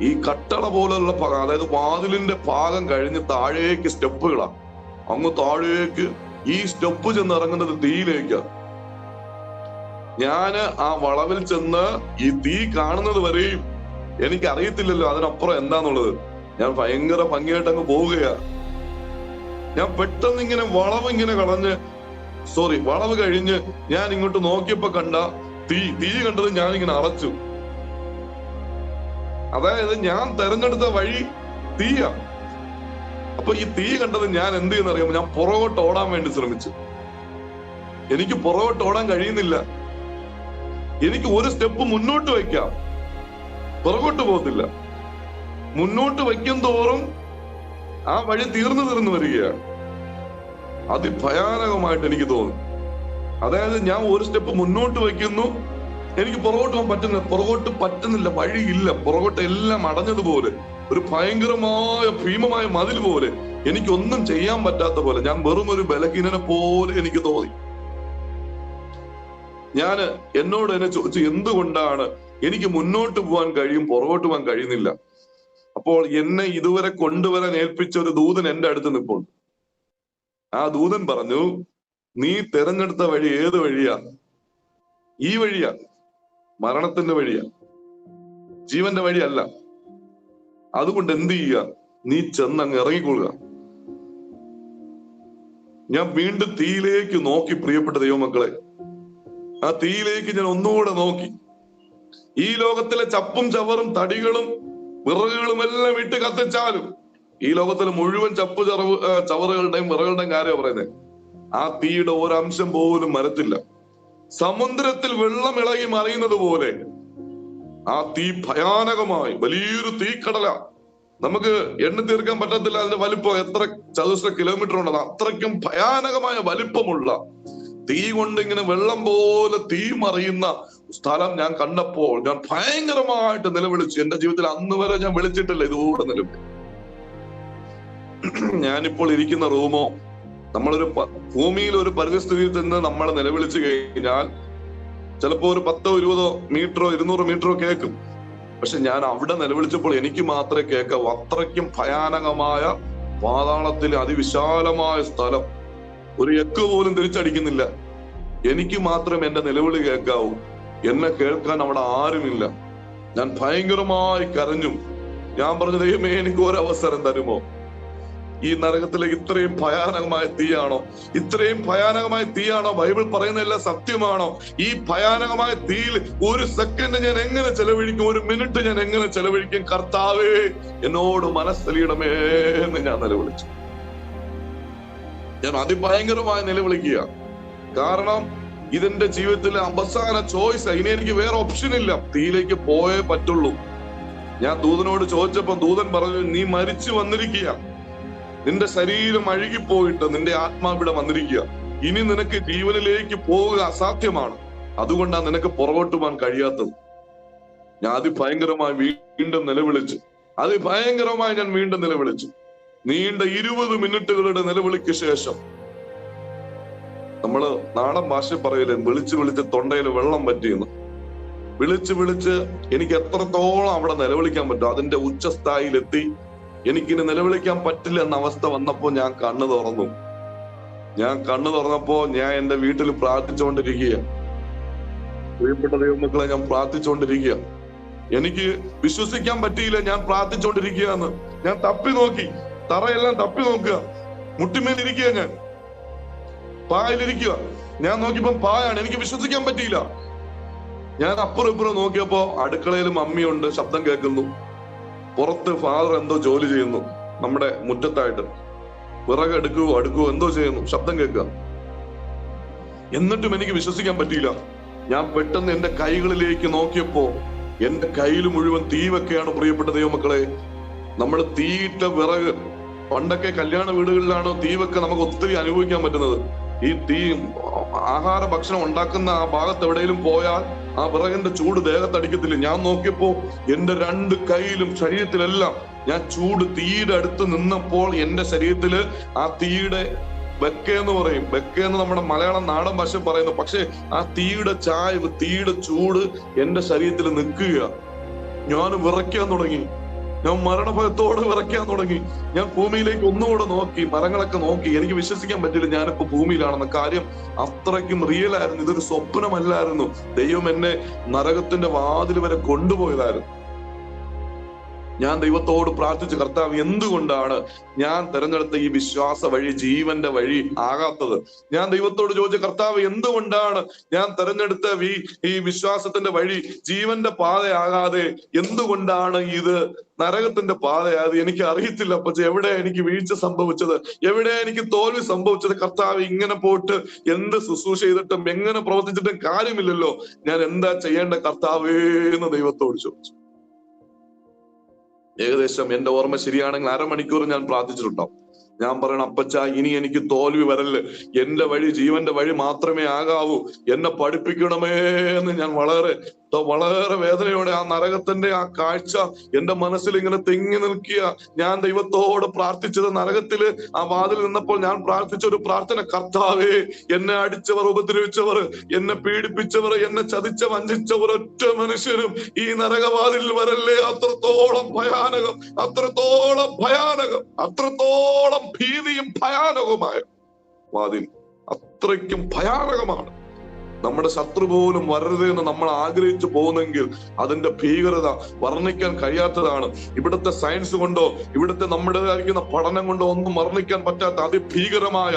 Speaker 2: ഈ കട്ടള പോലുള്ള ഭാഗം, അതായത് വാതിലിന്റെ ഭാഗം കഴിഞ്ഞ് താഴേക്ക് സ്റ്റെപ്പുകളാണ്. അങ്ങ് താഴേക്ക് ഈ സ്റ്റെപ്പ് ചെന്ന് ഇറങ്ങുന്നത് തീയിലേക്കാണ്. ഞാന് ആ വളവിൽ ചെന്ന് ഈ തീ കാണുന്നത് വരെയും എനിക്ക് അറിയത്തില്ലല്ലോ അതിനപ്പുറം എന്താന്നുള്ളത്. ഞാൻ ഭയങ്കര ഭംഗിയായിട്ട് അങ്ങ് പോവുകയാ. ഞാൻ പെട്ടെന്ന് ഇങ്ങനെ വളവ് കഴിഞ്ഞ് ഞാൻ ഇങ്ങോട്ട് നോക്കിയപ്പോ കണ്ട തീ കണ്ടത് ഞാനിങ്ങനെ അറച്ചു. അതായത് ഞാൻ തെരഞ്ഞെടുത്ത വഴി തീയാ. അപ്പൊ ഈ തീ കണ്ടത് ഞാൻ എന്ത് ചെയ്യുന്നറിയാമോ? ഞാൻ പുറകോട്ട് ഓടാൻ വേണ്ടി ശ്രമിച്ചു. എനിക്ക് പുറകോട്ട് ഓടാൻ കഴിയുന്നില്ല. എനിക്ക് ഒരു സ്റ്റെപ്പ് മുന്നോട്ട് വയ്ക്കാം, പുറകോട്ട് പോകത്തില്ല. മുന്നോട്ട് വയ്ക്കും തോറും ആ വഴി തീർന്നു വരികയാണ്. അതിഭയാനകമായിട്ട് എനിക്ക് തോന്നി. അതായത് ഞാൻ ഒരു സ്റ്റെപ്പ് മുന്നോട്ട് വയ്ക്കുന്നു, എനിക്ക് പുറകോട്ട് പറ്റുന്നില്ല, വഴിയില്ല. പുറകോട്ട് എല്ലാം അടഞ്ഞതുപോലെ, ഒരു ഭയങ്കരമായ ഭീമമായ മതിൽ പോലെ, എനിക്കൊന്നും ചെയ്യാൻ പറ്റാത്ത പോലെ, ഞാൻ വെറും ഒരു ബലഹീനനെ പോലെ എനിക്ക് തോന്നി. ഞാൻ എന്നോട് തന്നെ ചോദിച്ചു, എന്തുകൊണ്ടാണ് എനിക്ക് മുന്നോട്ട് പോകാൻ കഴിയും, പുറകോട്ട് പോകാൻ കഴിയുന്നില്ല? അപ്പോൾ എന്നെ ഇതുവരെ കൊണ്ടുവരാൻ ഏൽപ്പിച്ച ഒരു ദൂതൻ എന്റെ അടുത്ത് നിൽപ്പുണ്ട്. ആ ദൂതൻ പറഞ്ഞു, നീ തെരഞ്ഞെടുത്ത വഴി ഏത് വഴിയാ? ഈ വഴിയാ, മരണത്തിന്റെ വഴിയാ, ജീവന്റെ വഴിയല്ല. അതുകൊണ്ട് എന്ത് ചെയ്യുക? നീ ചെന്നങ്ങ് ഇറങ്ങിക്കൊള്ളുക. ഞാൻ വീണ്ടും തീയിലേക്ക് നോക്കി. പ്രിയപ്പെട്ട ദൈവമക്കളെ, ആ തീയിലേക്ക് ഞാൻ ഒന്നുകൂടെ നോക്കി. ഈ ലോകത്തിലെ ചപ്പും ചവറും തടികളും വിറകുകളും എല്ലാം ഇട്ട് കത്തിച്ചാലും, ഈ ലോകത്തിലെ മുഴുവൻ ചവറുകളുടെയും വിറകളുടെയും കാര്യമാണ് പറയുന്നത്, ആ തീയുടെ ഒരംശം പോലും മരത്തില്ല. സമുദ്രത്തിൽ വെള്ളം ഇളകി മറിയുന്നത് പോലെ ആ തീ ഭയാനകമായി വലിയൊരു തീക്കടല. നമുക്ക് എണ്ണി തീർക്കാൻ പറ്റത്തില്ല അതിന്റെ വലിപ്പം. എത്ര ചതുശ്ര കിലോമീറ്റർ ഉണ്ടത്, അത്രയ്ക്കും ഭയാനകമായ വലിപ്പമുള്ള തീ കൊണ്ട് ഇങ്ങനെ വെള്ളം പോലെ തീ മറിയുന്ന സ്ഥലം ഞാൻ കണ്ടപ്പോൾ ഞാൻ ഭയങ്കരമായിട്ട് നിലവിളിച്ചു. എന്റെ ജീവിതത്തിൽ അന്ന് വരെ ഞാൻ വിളിച്ചിട്ടില്ല ഇതുകൂടെ നിലവിളി. ഞാനിപ്പോൾ ഇരിക്കുന്ന റൂമോ, നമ്മളൊരു ഭൂമിയിൽ ഒരു പരിസ്ഥിതിയിൽ നിന്ന് നമ്മൾ നിലവിളിച്ചു കഴിഞ്ഞാൽ ചിലപ്പോ ഒരു 10-20 മീറ്ററോ 200 മീറ്ററോ കേൾക്കും. പക്ഷെ ഞാൻ അവിടെ നിലവിളിച്ചപ്പോൾ എനിക്ക് മാത്രമേ കേൾക്കാവൂ. അത്രയ്ക്കും ഭയാനകമായ പാതാളത്തിലെ അതിവിശാലമായ സ്ഥലം. ഒരു എക്ക് പോലും തിരിച്ചടിക്കുന്നില്ല. എനിക്ക് മാത്രം എന്റെ നിലവിളി കേൾക്കാവൂ. എന്നെ കേൾക്കാൻ അവിടെ ആരുമില്ല. ഞാൻ ഭയങ്കരമായി കരഞ്ഞു. ഞാൻ പറഞ്ഞു, ദൈവമേ, എനിക്ക് ഒരവസരം തരുമോ? ഈ നരകത്തിലേക്ക് ഇത്രയും ഭയാനകമായ തീയാണോ? ഇത്രയും ഭയാനകമായ തീയാണോ? ബൈബിൾ പറയുന്നതെല്ലാം സത്യമാണോ? ഈ ഭയാനകമായ തീയിൽ ഒരു സെക്കൻഡ് ഞാൻ എങ്ങനെ ചെലവഴിക്കും? ഒരു മിനിറ്റ് ഞാൻ എങ്ങനെ ചെലവഴിക്കും? കർത്താവേ, എന്നോട് മനസ്സലിയണമേ എന്ന് ഞാൻ നിലവിളിച്ചു. ഞാൻ അതിഭയങ്കരമായി നിലവിളിക്കുക. കാരണം ഇതെന്റെ ജീവിതത്തിലെ അവസാന ചോയ്സ്. ഇനി എനിക്ക് വേറെ ഓപ്ഷൻ ഇല്ല. തീയിലേക്ക് പോയേ പറ്റുള്ളൂ. ഞാൻ ദൂതനോട് ചോദിച്ചപ്പോ ദൂതൻ പറഞ്ഞു, നീ മരിച്ചു വന്നിരിക്കുക. നിന്റെ ശരീരം അഴുകിപ്പോയിട്ട് നിന്റെ ആത്മാവിടെ വന്നിരിക്കുക. ഇനി നിനക്ക് ജീവനിലേക്ക് പോവുക അസാധ്യമാണ്. അതുകൊണ്ടാണ് നിനക്ക് പുറകോട്ട് പോകാൻ കഴിയാത്തത്. ഞാൻ അതിഭയങ്കരമായി വീണ്ടും നിലവിളിച്ചു. അതിഭയങ്കരമായി ഞാൻ വീണ്ടും നിലവിളിച്ചു. നീണ്ട 20 മിനിറ്റുകളുടെ നിലവിളിക്ക് ശേഷം, നമ്മള് നാടൻ ഭാഷ പറയില്ലേ, വിളിച്ച് തൊണ്ടയിൽ വെള്ളം പറ്റിയെന്ന്. വിളിച്ച് എനിക്ക് എത്രത്തോളം അവിടെ നിലവിളിക്കാൻ പറ്റും അതിന്റെ ഉച്ചസ്ഥായിലെത്തി. എനിക്കിനി നിലവിളിക്കാൻ പറ്റില്ല എന്ന അവസ്ഥ വന്നപ്പോ ഞാൻ കണ്ണു തുറന്നു. ഞാൻ എന്റെ വീട്ടിൽ പ്രാർത്ഥിച്ചുകൊണ്ടിരിക്കുക. പ്രിയപ്പെട്ട ദൈവമക്കളെ, ഞാൻ പ്രാർത്ഥിച്ചുകൊണ്ടിരിക്കുക. എനിക്ക് വിശ്വസിക്കാൻ പറ്റിയില്ല. ഞാൻ പ്രാർത്ഥിച്ചുകൊണ്ടിരിക്കുകയെന്ന്. ഞാൻ തപ്പി നോക്കി, തറയെല്ലാം തപ്പി നോക്കുക. മുട്ടിമേലിരിക്കുക, ഞാൻ പായലിരിക്കുക. ഞാൻ നോക്കിയപ്പോ പായാണ്. എനിക്ക് വിശ്വസിക്കാൻ പറ്റിയില്ല. ഞാൻ അപ്പുറം ഇപ്പുറം നോക്കിയപ്പോ അടുക്കളയിൽ മമ്മിയുണ്ട്, ശബ്ദം കേൾക്കുന്നു. പുറത്ത് ഫാദർ എന്തോ ജോലി ചെയ്യുന്നു. നമ്മുടെ മുറ്റത്തായിട്ട് വിറക് അടുക്കുവോ എന്തോ ചെയ്യുന്നു, ശബ്ദം കേൾക്കുക. എന്നിട്ടും എനിക്ക് വിശ്വസിക്കാൻ പറ്റിയില്ല. ഞാൻ പെട്ടെന്ന് എന്റെ കൈകളിലേക്ക് നോക്കിയപ്പോ എന്റെ കയ്യിൽ മുഴുവൻ തീവൊക്കെയാണ്. പ്രിയപ്പെട്ട ദൈവമക്കളെ, നമ്മൾ തീയിട്ട വിറക്, പണ്ടൊക്കെ കല്യാണ വീടുകളിലാണോ തീവൊക്കെ നമുക്ക് ഒത്തിരി അനുഭവിക്കാൻ പറ്റുന്നത്. ഈ തീ ആഹാര ഭക്ഷണം ഉണ്ടാക്കുന്ന ആ ഭാഗത്ത് എവിടെയെങ്കിലും പോയാൽ ആ വിറകിന്റെ ചൂട് ദേഹത്തടിക്കത്തില്ല. ഞാൻ നോക്കിയപ്പോ എന്റെ 2 കൈയിലും ശരീരത്തിലെല്ലാം ഞാൻ ചൂട് തീയുടെ അടുത്ത് നിന്നപ്പോൾ എന്റെ ശരീരത്തില് ആ തീയുടെ വെക്കെന്ന് പറയും. വെക്കെന്ന് നമ്മുടെ മലയാളം നാടൻ ഭാഷ പറയുന്നു. പക്ഷെ ആ തീയുടെ ചായ്വ്, തീയുടെ ചൂട് എന്റെ ശരീരത്തിൽ നിൽക്കുക. ഞാൻ വിറയ്ക്കാൻ തുടങ്ങി. ഞാൻ മരണഭയത്തോടെ വിറയ്ക്കാൻ തുടങ്ങി. ഞാൻ ഭൂമിയിലേക്ക് ഒന്നുകൂടെ നോക്കി, മരങ്ങളൊക്കെ നോക്കി. എനിക്ക് വിശ്വസിക്കാൻ പറ്റില്ല ഞാനിപ്പോ ഭൂമിയിലാണെന്ന കാര്യം. അത്രയ്ക്കും റിയൽ ആയിരുന്നു. ഇതൊരു സ്വപ്നമല്ലായിരുന്നു. ദൈവം എന്നെ നരകത്തിന്റെ വാതിൽ വരെ കൊണ്ടുപോയതായിരുന്നു. ഞാൻ ദൈവത്തോട് പ്രാർത്ഥിച്ചു, കർത്താവ്, എന്തുകൊണ്ടാണ് ഞാൻ തെരഞ്ഞെടുത്ത ഈ വിശ്വാസ വഴി ജീവന്റെ വഴി ആകാത്തത്? ഞാൻ ദൈവത്തോട് ചോദിച്ചു, കർത്താവ്, എന്തുകൊണ്ടാണ് ഞാൻ തെരഞ്ഞെടുത്ത ഈ വിശ്വാസത്തിന്റെ വഴി ജീവന്റെ പാതയാകാതെ എന്തുകൊണ്ടാണ് ഇത് നരകത്തിന്റെ പാതയായത്? എനിക്ക് അറിയത്തില്ല. പക്ഷെ എവിടെ എനിക്ക് വീഴ്ച സംഭവിച്ചത്, എവിടെ എനിക്ക് തോൽവി സംഭവിച്ചത്? കർത്താവ്, ഇങ്ങനെ പോയിട്ട് എന്ത് ശുശ്രൂഷ ചെയ്തിട്ടും എങ്ങനെ പ്രവർത്തിച്ചിട്ടും കാര്യമില്ലല്ലോ. ഞാൻ എന്താ ചെയ്യേണ്ട കർത്താവേ എന്ന് ദൈവത്തോട് ചോദിച്ചു. ഏകദേശം എന്റെ ഓർമ്മ ശരിയാണെങ്കിൽ 1/2 മണിക്കൂർ ഞാൻ പ്രാർത്ഥിച്ചിട്ടുണ്ടാവും. ഞാൻ പറയണം, അപ്പച്ച, ഇനി എനിക്ക് തോൽവി വരല്ലേ. എന്റെ വഴി ജീവന്റെ വഴി മാത്രമേ ആകാവൂ. എന്നെ പഠിപ്പിക്കണമേ എന്ന് ഞാൻ വളരെ വേദനയോടെ ആ നരകത്തിന്റെ ആ കാഴ്ച എന്റെ മനസ്സിൽ ഇങ്ങനെ തിങ്ങി നിൽക്കുക. ഞാൻ ദൈവത്തോട് പ്രാർത്ഥിച്ചത്, നരകത്തില് ആ വാതിൽ നിന്നപ്പോൾ ഞാൻ പ്രാർത്ഥിച്ച ഒരു പ്രാർത്ഥന, കർത്താവേ, എന്നെ അടിച്ചവർ, ഉപദ്രവിച്ചവർ, എന്നെ പീഡിപ്പിച്ചവർ, എന്നെ വഞ്ചിച്ചവർ ഒറ്റ മനുഷ്യരും ഈ നരകവാതിൽ വരല്ലേ. അത്രത്തോളം ഭയാനകം, അത്രത്തോളം ഭീതിയും ഭയാനകവുമായ വാതിൽ. അത്രയ്ക്കും ഭയാനകമാണ്. നമ്മുടെ ശത്രു പോലും വരരുത് എന്ന് നമ്മൾ ആഗ്രഹിച്ചു പോകുന്നെങ്കിൽ അതിന്റെ ഭീകരത വർണ്ണിക്കാൻ കഴിയാത്തതാണ്. ഇവിടുത്തെ സയൻസ് കൊണ്ടോ ഇവിടുത്തെ നമ്മുടേതായിരിക്കുന്ന പഠനം കൊണ്ടോ ഒന്നും വർണ്ണിക്കാൻ പറ്റാത്ത അതിഭീകരമായ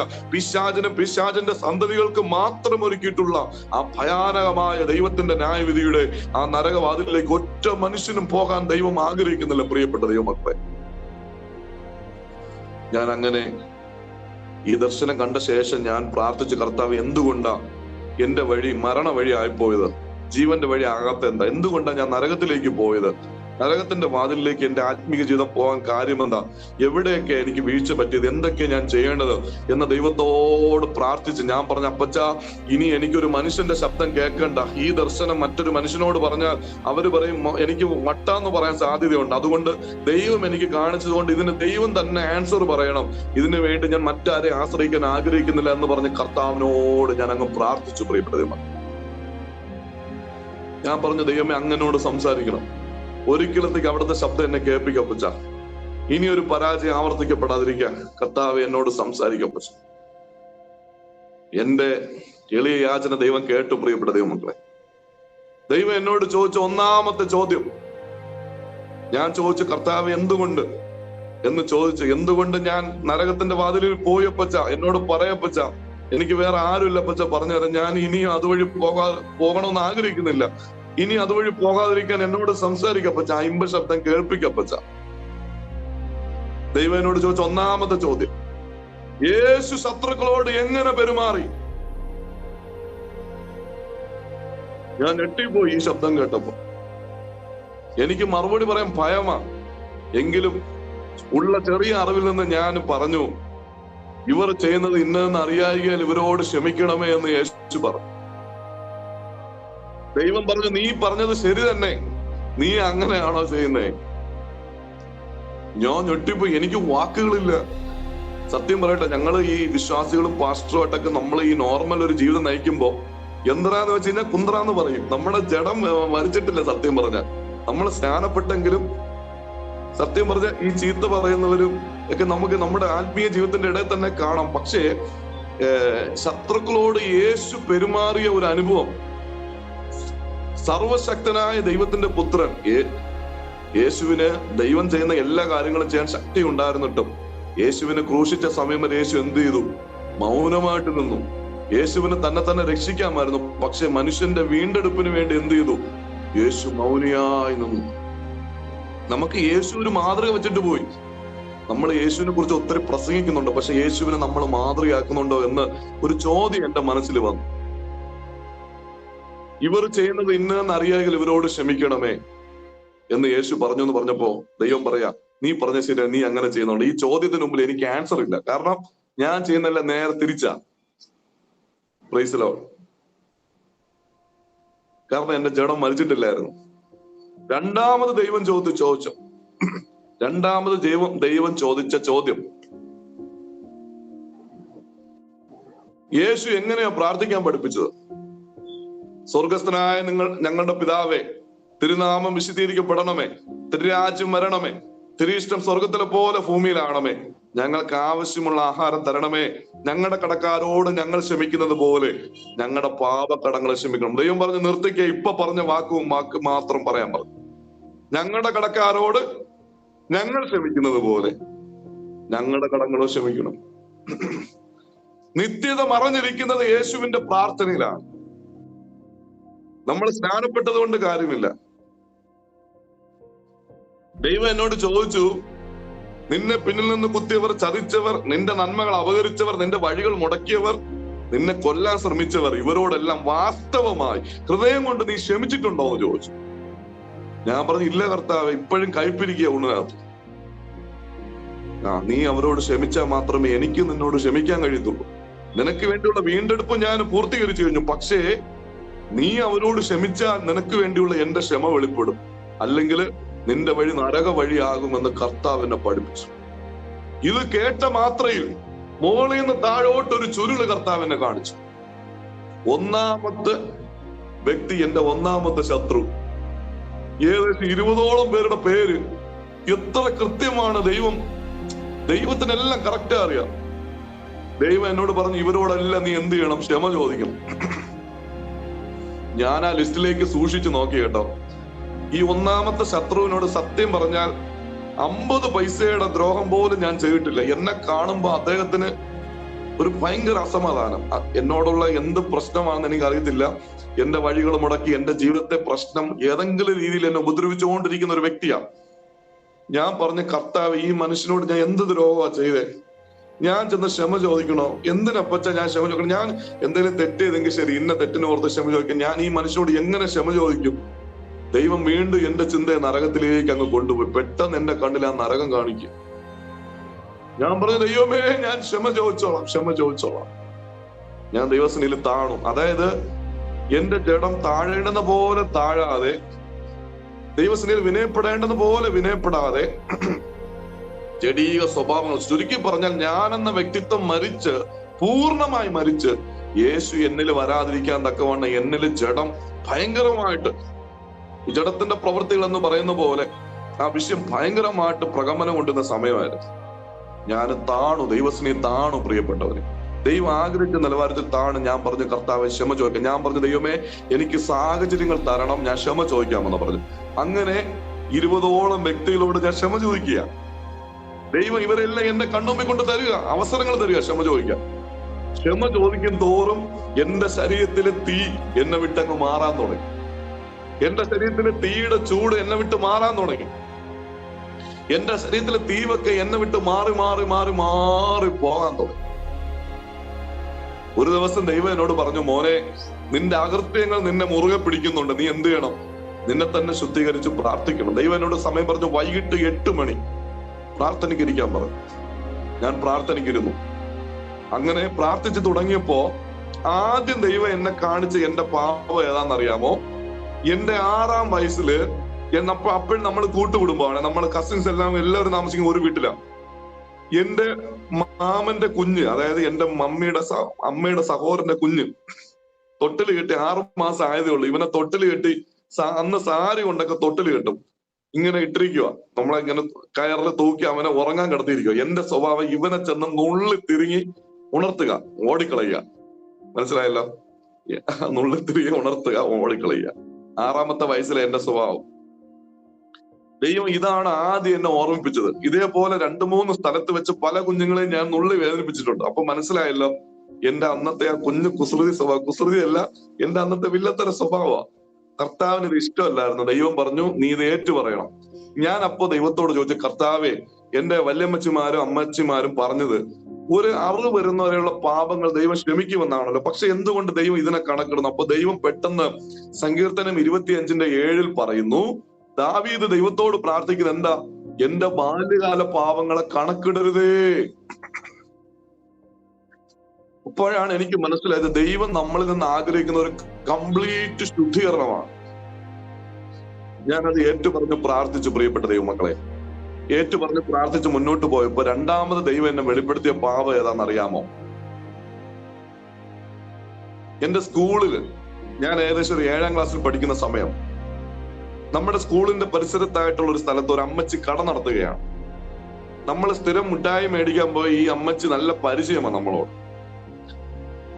Speaker 2: പിശാചിന്റെ സന്തതികൾക്ക് മാത്രം ഒരുക്കിയിട്ടുള്ള ആ ഭയാനകമായ ദൈവത്തിന്റെ ന്യായവിധിയുടെ ആ നരകവാതിലേക്ക് ഒറ്റ മനുഷ്യനും പോകാൻ ദൈവം ആഗ്രഹിക്കുന്നില്ല. പ്രിയപ്പെട്ട ദൈവമക്കളെ, ഞാൻ അങ്ങനെ ഈ ദർശനം കണ്ട ശേഷം ഞാൻ പ്രാർത്ഥിച്ചു, കർത്താവ്, എന്തുകൊണ്ടാ എന്റെ വഴി മരണ വഴി ആയിപ്പോയത്? ജീവന്റെ വഴി ആകാത്ത എന്താ? എന്തുകൊണ്ടാണ് ഞാൻ നരകത്തിലേക്ക് പോയത്? നരകത്തിന്റെ വാതിലിലേക്ക് എന്റെ ആത്മീയ ജീവിതം പോകാൻ കാര്യം എന്താ? എവിടെയൊക്കെ എനിക്ക് വീഴ്ച പറ്റിയത്, എന്തൊക്കെ ഞാൻ ചെയ്യേണ്ടത് എന്ന് ദൈവത്തോട് പ്രാർത്ഥിച്ച് ഞാൻ പറഞ്ഞ, അപ്പച്ച ഇനി എനിക്കൊരു മനുഷ്യന്റെ ശബ്ദം കേൾക്കണ്ട. ഈ ദർശനം മറ്റൊരു മനുഷ്യനോട് പറഞ്ഞാൽ അവര് പറയും എനിക്ക് വട്ടാന്ന് പറയാൻ സാധ്യതയുണ്ട്. അതുകൊണ്ട് ദൈവം എനിക്ക് കാണിച്ചതുകൊണ്ട് ഇതിന് ദൈവം തന്നെ ആൻസർ പറയണം. ഇതിനു വേണ്ടി ഞാൻ മറ്റാരെ ആശ്രയിക്കാൻ ആഗ്രഹിക്കുന്നില്ല എന്ന് പറഞ്ഞ് കർത്താവിനോട് ഞാൻ അങ്ങ് പ്രാർത്ഥിച്ചു. പ്രിയപ്പെട്ട ദൈവം, ഞാൻ പറഞ്ഞു, ദൈവമേ അങ്ങനോട് സംസാരിക്കണം. ഒരിക്കലത്തേക്ക് അവിടുത്തെ ശബ്ദം എന്നെ കേൾപ്പിക്കപ്പച്ച. ഇനി ഒരു പരാജയം ആവർത്തിക്കപ്പെടാതിരിക്കാൻ കർത്താവ് എന്നോട് സംസാരിക്കപ്പച്ച. എന്റെ എളിയ യാചന ദൈവം കേട്ടു. പ്രിയപ്പെട്ട ദൈവമക്കളെ, ദൈവം എന്നോട് ചോദിച്ച ഒന്നാമത്തെ ചോദ്യം, ഞാൻ ചോദിച്ചു, കർത്താവ് എന്തുകൊണ്ട് എന്ന് ചോദിച്ചു. എന്തുകൊണ്ട് ഞാൻ നരകത്തിന്റെ വാതിലിൽ പോയപ്പച്ച, എന്നോട് പറയപ്പച്ച, എനിക്ക് വേറെ ആരുമില്ലപ്പച്ച പറഞ്ഞു തരാം. ഞാൻ ഇനിയും അതുവഴി പോകണമെന്ന് ആഗ്രഹിക്കുന്നില്ല. ഇനി അതുവഴി പോകാതിരിക്കാൻ എന്നോട് സംസാരിക്കപ്പച്ച, ഇമ്പ ശബ്ദം കേൾപ്പിക്കപ്പച്ച. ദൈവം എന്നോട് ചോദിച്ച ഒന്നാമത്തെ ചോദ്യം, യേശു ശത്രുക്കളോട് എങ്ങനെ പെരുമാറി? ഞാൻ ഞെട്ടിപ്പോയി ഈ ശബ്ദം കേട്ടപ്പോ. എനിക്ക് മറുപടി പറയാൻ ഭയമാ. എങ്കിലും ഉള്ള ചെറിയ അറിവിൽ നിന്ന് ഞാൻ പറഞ്ഞു, ഇവർ ചെയ്യുന്നത് ഇന്നതെന്ന് അറിയായികയാൽ ഇവരോട് ക്ഷമിക്കണമേ എന്ന് യേശു പറഞ്ഞു. ദൈവം പറഞ്ഞു, നീ പറഞ്ഞത് ശരി തന്നെ, നീ അങ്ങനെയാണോ ചെയ്യുന്നേ? ഞാൻ ഞെട്ടിപ്പോയി. എനിക്ക് വാക്കുകളില്ല. സത്യം പറയട്ടെ, ഞങ്ങള് ഈ വിശ്വാസികളും പാസ്റ്ററുമായിട്ടൊക്കെ നമ്മൾ ഈ നോർമൽ ഒരു ജീവിതം നയിക്കുമ്പോ എന്താന്ന് വെച്ച് കഴിഞ്ഞാൽ കുന്ത്രാന്ന് പറയും. നമ്മുടെ ജഡം മരിച്ചിട്ടില്ല. സത്യം പറഞ്ഞാൽ നമ്മൾ സ്നാനപ്പെട്ടെങ്കിലും സത്യം പറഞ്ഞ ഈ ചീത്ത പറയുന്നവരും ഒക്കെ നമുക്ക് നമ്മുടെ ആത്മീയ ജീവിതത്തിന്റെ ഇടയിൽ തന്നെ കാണാം. പക്ഷേ ശത്രുക്കളോട് യേശു പെരുമാറിയ ഒരു അനുഭവം, സർവശക്തനായ ദൈവത്തിന്റെ പുത്രൻ യേശുവിന് ദൈവം ചെയ്യുന്ന എല്ലാ കാര്യങ്ങളും ചെയ്യാൻ ശക്തി ഉണ്ടായിരുന്നിട്ടും യേശുവിനെ ക്രൂശിച്ച സമയം വരെ യേശു എന്ത് ചെയ്തു? മൗനമായിട്ട് നിന്നു. യേശുവിന് തന്നെ രക്ഷിക്കാമായിരുന്നു. പക്ഷെ മനുഷ്യന്റെ വീണ്ടെടുപ്പിന് വേണ്ടി എന്ത് ചെയ്തു? യേശു മൗനിയായി നിന്നു. നമുക്ക് യേശു ഒരു മാതൃക വെച്ചിട്ട് പോയി. നമ്മൾ യേശുവിനെ കുറിച്ച് ഒത്തിരി പ്രസംഗിക്കുന്നുണ്ട്, പക്ഷെ യേശുവിനെ നമ്മൾ മാതൃകയാക്കുന്നുണ്ടോ എന്ന് ഒരു ചോദ്യം എന്റെ മനസ്സിൽ വന്നു. ഇവർ ചെയ്യുന്നത് ഇന്നെന്ന് അറിയാമെങ്കിൽ ഇവരോട് ക്ഷമിക്കണമേ എന്ന് യേശു പറഞ്ഞു എന്ന് പറഞ്ഞപ്പോ ദൈവം പറയാ, നീ പറഞ്ഞ ശരിയാ, നീ അങ്ങനെ ചെയ്യുന്നുണ്ട്. ഈ ചോദ്യത്തിന് മുമ്പിൽ എനിക്ക് ആൻസർ ഇല്ല. കാരണം ഞാൻ ചെയ്യുന്നല്ല നേരെ തിരിച്ചാ. Praise the lord. കാരണം എന്റെ ജഡം മരിച്ചിട്ടില്ലായിരുന്നു. രണ്ടാമത് ദൈവം ചോദിച്ചു. രണ്ടാമത് ദൈവം ചോദിച്ച ചോദ്യം, യേശു എങ്ങനെയാ പ്രാർത്ഥിക്കാൻ പഠിപ്പിച്ചത്? സ്വർഗസ്ഥനായ ഞങ്ങളുടെ പിതാവേ, തിരുനാമം വിശുദ്ധീകരിക്കപ്പെടണമേ, തിരുരാജ്യം വരണമേ, തിരുയിഷ്ടം സ്വർഗത്തിലെ പോലെ ഭൂമിയിലാണമേ, ഞങ്ങൾക്ക് ആവശ്യമുള്ള ആഹാരം തരണമേ, ഞങ്ങളുടെ കടക്കാരോട് ഞങ്ങൾ ക്ഷമിക്കുന്നത് പോലെ ഞങ്ങളുടെ പാപക്കടങ്ങളെ ക്ഷമിക്കണം. ദൈവം പറഞ്ഞു നിർത്തിക്കുക. ഇപ്പൊ പറഞ്ഞ വാക്ക് മാത്രം പറയാൻ പറഞ്ഞു. ഞങ്ങളുടെ കടക്കാരോട് ഞങ്ങൾ ക്ഷമിക്കുന്നത് പോലെ ഞങ്ങളുടെ കടങ്ങളോ ക്ഷമിക്കണം. നിത്യത മറഞ്ഞിരിക്കുന്നത് യേശുവിന്റെ പ്രാർത്ഥനയിലാണ്. നമ്മൾ സ്നാനപ്പെട്ടത് കൊണ്ട് കാര്യമില്ല. ദൈവം എന്നോട് ചോദിച്ചു, നിന്നെ പിന്നിൽ നിന്ന് കുത്തിയവർ, ചതിച്ചവർ, നിന്റെ നന്മകൾ അപഹരിച്ചവർ, നിന്റെ വഴികൾ മുടക്കിയവർ, നിന്നെ കൊല്ലാൻ ശ്രമിച്ചവർ, ഇവരോടെല്ലാം വാസ്തവമായി ഹൃദയം കൊണ്ട് നീ ക്ഷമിച്ചിട്ടുണ്ടോ എന്ന് ചോദിച്ചു. ഞാൻ പറഞ്ഞു, ഇല്ല കർത്താവേ, ഇപ്പോഴും കൈപ്പിരിക്കുക ഉണ്ണനകത്ത്. നീ അവരോട് ക്ഷമിച്ചാൽ മാത്രമേ എനിക്ക് നിന്നോട് ക്ഷമിക്കാൻ കഴിയത്തുള്ളൂ. നിനക്ക് വേണ്ടിയുള്ള വീണ്ടെടുപ്പ് ഞാൻ പൂർത്തീകരിച്ചു കഴിഞ്ഞു. പക്ഷേ നീ അവരോട് ക്ഷമിച്ചാൽ നിനക്ക് വേണ്ടിയുള്ള എന്റെ ക്ഷമ വെളിപ്പെടും. അല്ലെങ്കിൽ നിന്റെ വഴി നരക വഴിയാകുമെന്ന് കർത്താവ് എന്നെ പഠിപ്പിച്ചു. ഇത് കേട്ട മാത്രയിൽ മുകളിൽ നിന്ന് താഴോട്ടൊരു ചുരുള് കർത്താവ് എന്നെ കാണിച്ചു. ഒന്നാമത്തെ വ്യക്തി, എന്റെ ഒന്നാമത്തെ ശത്രു, ഏകദേശം 20ഓളം പേരുടെ പേര്. എത്ര കൃത്യമാണ്! ദൈവത്തിനെല്ലാം കറക്റ്റാ അറിയാം. ദൈവം എന്നോട് പറഞ്ഞു, ഇവരോടെല്ലാം നീ എന്ത് ചെയ്യണം? ക്ഷമ ചോദിക്കണം. ഞാൻ ആ ലിസ്റ്റിലേക്ക് സൂക്ഷിച്ചു നോക്കി കേട്ടോ. ഈ ഒന്നാമത്തെ ശത്രുവിനോട് സത്യം പറഞ്ഞാൽ 50 പൈസയുടെ ദ്രോഹം പോലും ഞാൻ ചെയ്തിട്ടില്ല. എന്നെ കാണുമ്പോ അദ്ദേഹത്തിന് ഒരു ഭയങ്കര അസമാധാനം. എന്നോടുള്ള എന്ത് പ്രശ്നമാണെന്ന് എനിക്ക് അറിയത്തില്ല. എന്റെ വഴികൾ മുടക്കി എന്റെ ജീവിതത്തെ പ്രശ്നം ഏതെങ്കിലും രീതിയിൽ എന്നെ ഉപദ്രവിച്ചുകൊണ്ടിരിക്കുന്ന ഒരു വ്യക്തിയാണ്. ഞാൻ പറഞ്ഞ, കർത്താവ്, ഈ മനുഷ്യനോട് ഞാൻ എന്ത് ദ്രോഹമാണ് ചെയ്തേ? ഞാൻ ചെന്ന് ക്ഷമ ചോദിക്കണോ? എന്തിനപ്പച്ച ഞാൻ ക്ഷമ ചോദിക്കണം? ഞാൻ എന്തെങ്കിലും തെറ്റ് ചെയ്തെങ്കിൽ ശരി, ഇന്ന തെറ്റിന് ഓർത്ത് ക്ഷമ ചോദിക്കും. ഞാൻ ഈ മനുഷ്യനോട് എങ്ങനെ ക്ഷമ ചോദിക്കും? ദൈവം വീണ്ടും എന്റെ ചിന്തയെ നരകത്തിലേക്ക് അങ്ങ് കൊണ്ടുപോയി. പെട്ടെന്ന് എന്റെ കണ്ണിൽ ആ നരകം കാണിക്കും. ഞാൻ പറഞ്ഞു, ദൈവമേ, ഞാൻ ക്ഷമ ചോദിച്ചോളാം. ഞാൻ ദൈവസന്നിധിയിൽ താണു. അതായത് എന്റെ ജഡം താഴേണ്ടുന്ന പോലെ താഴാതെ, ദൈവസന്നിധിയിൽ വിനയപ്പെടേണ്ടെന്ന പോലെ വിനയപ്പെടാതെ, ജഡീക സ്വഭാവങ്ങൾ, ചുരുക്കി പറഞ്ഞാൽ ഞാനെന്ന വ്യക്തിത്വം പൂർണ്ണമായി മരിച്ച് യേശു എന്നിൽ വരാതിരിക്കാൻ തക്കവണ്ണം എന്നിൽ ജഡം ഭയങ്കരമായിട്ട്, ഈ ജഡത്തിന്റെ പ്രവൃത്തികൾ എന്ന് പറയുന്ന പോലെ ആ വിഷയം ഭയങ്കരമായിട്ട് പ്രകമ്പനം കൊണ്ടുന്ന സമയമായിരുന്നു. ഞാൻ താണു, ദൈവസന്നിധിയിൽ താണു. പ്രിയപ്പെട്ടവരെ, ദൈവം ആഗ്രഹിച്ച നിലവാരത്തിൽ താണ്. ഞാൻ പറഞ്ഞു, കർത്താവെ ക്ഷമ ചോദിക്കാം. ഞാൻ പറഞ്ഞു, ദൈവമേ, എനിക്ക് സാഹചര്യങ്ങൾ തരണം, ഞാൻ ക്ഷമ ചോദിക്കാമെന്ന് പറഞ്ഞു. അങ്ങനെ 20ഓളം വ്യക്തികളോട് ഞാൻ ക്ഷമ ചോദിക്കുക. ദൈവം ഇവരെല്ലാം എന്റെ കണ്ണുമ്പിൽ കൊണ്ട് തരിക, അവസരങ്ങൾ തരിക ക്ഷമ ചോദിക്കാം. ക്ഷമ ചോദിക്കും തോറും എന്റെ ശരീരത്തിലെ തീ എന്നെ വിട്ടങ്ങ് മാറാൻ തുടങ്ങി. എന്റെ ശരീരത്തിലെ തീയുടെ ചൂട് എന്നെ വിട്ട് മാറാൻ തുടങ്ങി. എന്റെ ശരീരത്തിലെ തീവൊക്കെ എന്നെ വിട്ട് മാറി പോകാൻ തുടങ്ങി. ഒരു ദിവസം ദൈവം എന്നോട് പറഞ്ഞു, മോനെ, നിന്റെ അകൃത്യങ്ങൾ നിന്നെ മുറുകെ പിടിക്കുന്നുണ്ട്, നീ എന്ത് ചെയ്യണം? നിന്നെ തന്നെ ശുദ്ധീകരിച്ച് പ്രാർത്ഥിക്കണം. ദൈവം എന്നോട് സമയം പറഞ്ഞു, വൈകിട്ട് 8 മണി പ്രാർത്ഥനയ്ക്ക് ഇരിക്കാൻ പറഞ്ഞു. ഞാൻ പ്രാർത്ഥനയ്ക്കിരുന്നു. അങ്ങനെ പ്രാർത്ഥിച്ചു തുടങ്ങിയപ്പോ ആദ്യം ദൈവം എന്നെ കാണിച്ച എന്റെ പാപം ഏതാണെന്നറിയാമോ? എന്റെ 6ാം വയസ്സില് അപ്പോഴും നമ്മൾ കൂട്ടുകുടുംബമാണ്, നമ്മൾ കസിൻസ് എല്ലാവരും താമസിക്കുന്ന ഒരു വീട്ടിലാണ്. എന്റെ മാമന്റെ കുഞ്ഞ്, അതായത് എന്റെ അമ്മയുടെ സഹോദരന്റെ കുഞ്ഞ് തൊട്ടില് കെട്ടി 6 മാസം ആയതേ ഉള്ളൂ. ഇവനെ തൊട്ടില് കെട്ടി അന്ന് സാരി കൊണ്ടൊക്കെ തൊട്ടില് കെട്ടും, ഇങ്ങനെ ഇട്ടിരിക്കുക. നമ്മളെ ഇങ്ങനെ കയറിൽ തൂക്കി അവനെ ഉറങ്ങാൻ കിടത്തിയിരിക്കുക. എന്റെ സ്വഭാവം ഇവനെ ചെന്ന് നുള്ളി തിരിങ്ങി ഉണർത്തുക, ഓടിക്കളയുക. മനസ്സിലായല്ലോ? നുള്ളി തിരികെ ഉണർത്തുക, ഓടിക്കളയുക. 6ാമത്തെ വയസ്സിലെ എന്റെ സ്വഭാവം. ദൈവം ഇതാണ് ആദ്യം എന്നെ ഓർമ്മിപ്പിച്ചത്. ഇതേപോലെ 2-3 സ്ഥലത്ത് വെച്ച് പല കുഞ്ഞുങ്ങളെയും ഞാൻ നുള്ളി വേദനിപ്പിച്ചിട്ടുണ്ട്. അപ്പൊ മനസ്സിലായല്ലോ എന്റെ അന്നത്തെ ആ കുഞ്ഞു കുസൃതിയല്ല, എന്റെ അന്നത്തെ വില്ലത്തര സ്വഭാവമാണ്. കർത്താവിന് ഇത് ഇഷ്ടമല്ലായിരുന്നു. ദൈവം പറഞ്ഞു, നീ ഇത് ഏറ്റു പറയണം. ഞാൻ അപ്പോ ദൈവത്തോട് ചോദിച്ചു, കർത്താവെ, എന്റെ വല്യമ്മച്ചിമാരും അമ്മച്ചിമാരും പറഞ്ഞത് ഒരു അറിവ് വരുന്നവരെയുള്ള പാപങ്ങൾ ദൈവം ക്ഷമിക്കുമെന്നാണല്ലോ, പക്ഷെ എന്തുകൊണ്ട് ദൈവം ഇതിനെ കണക്കിടുന്നു? അപ്പൊ ദൈവം പെട്ടെന്ന് സങ്കീർത്തനം 25:7 പറയുന്നു, ദാവീദ് ദൈവത്തോട് പ്രാർത്ഥിക്കുന്നത് എന്താ? എന്റെ ബാല്യകാല പാപങ്ങളെ കണക്കിടരുതേ. അപ്പോഴാണ് എനിക്ക് മനസ്സിലായത് ദൈവം നമ്മളിൽ നിന്ന് ആഗ്രഹിക്കുന്ന ഒരു കംപ്ലീറ്റ് ശുദ്ധീകരണമാണ്. ഞാനത് ഏറ്റുപറഞ്ഞ് പ്രാർത്ഥിച്ചു. പ്രിയപ്പെട്ട ദൈവമക്കളെ, ഏറ്റുപറഞ്ഞ് പ്രാർത്ഥിച്ച് മുന്നോട്ട് പോയപ്പോ 2ാമത് ദൈവം എന്നെ വെളിപ്പെടുത്തിയ പാപം ഏതാണെന്നറിയാമോ? എന്റെ സ്കൂളില് ഞാൻ ഏകദേശം ഒരു 7ാം ക്ലാസ്സിൽ പഠിക്കുന്ന സമയം നമ്മുടെ സ്കൂളിന്റെ പരിസരത്തായിട്ടുള്ള ഒരു സ്ഥലത്ത് ഒരു അമ്മച്ചി കട നടത്തുകയാണ്. നമ്മൾ സ്ഥിരം മിഠായി മേടിക്കാൻ പോയി ഈ അമ്മച്ചി നല്ല പരിചയമാണ് നമ്മളോട്.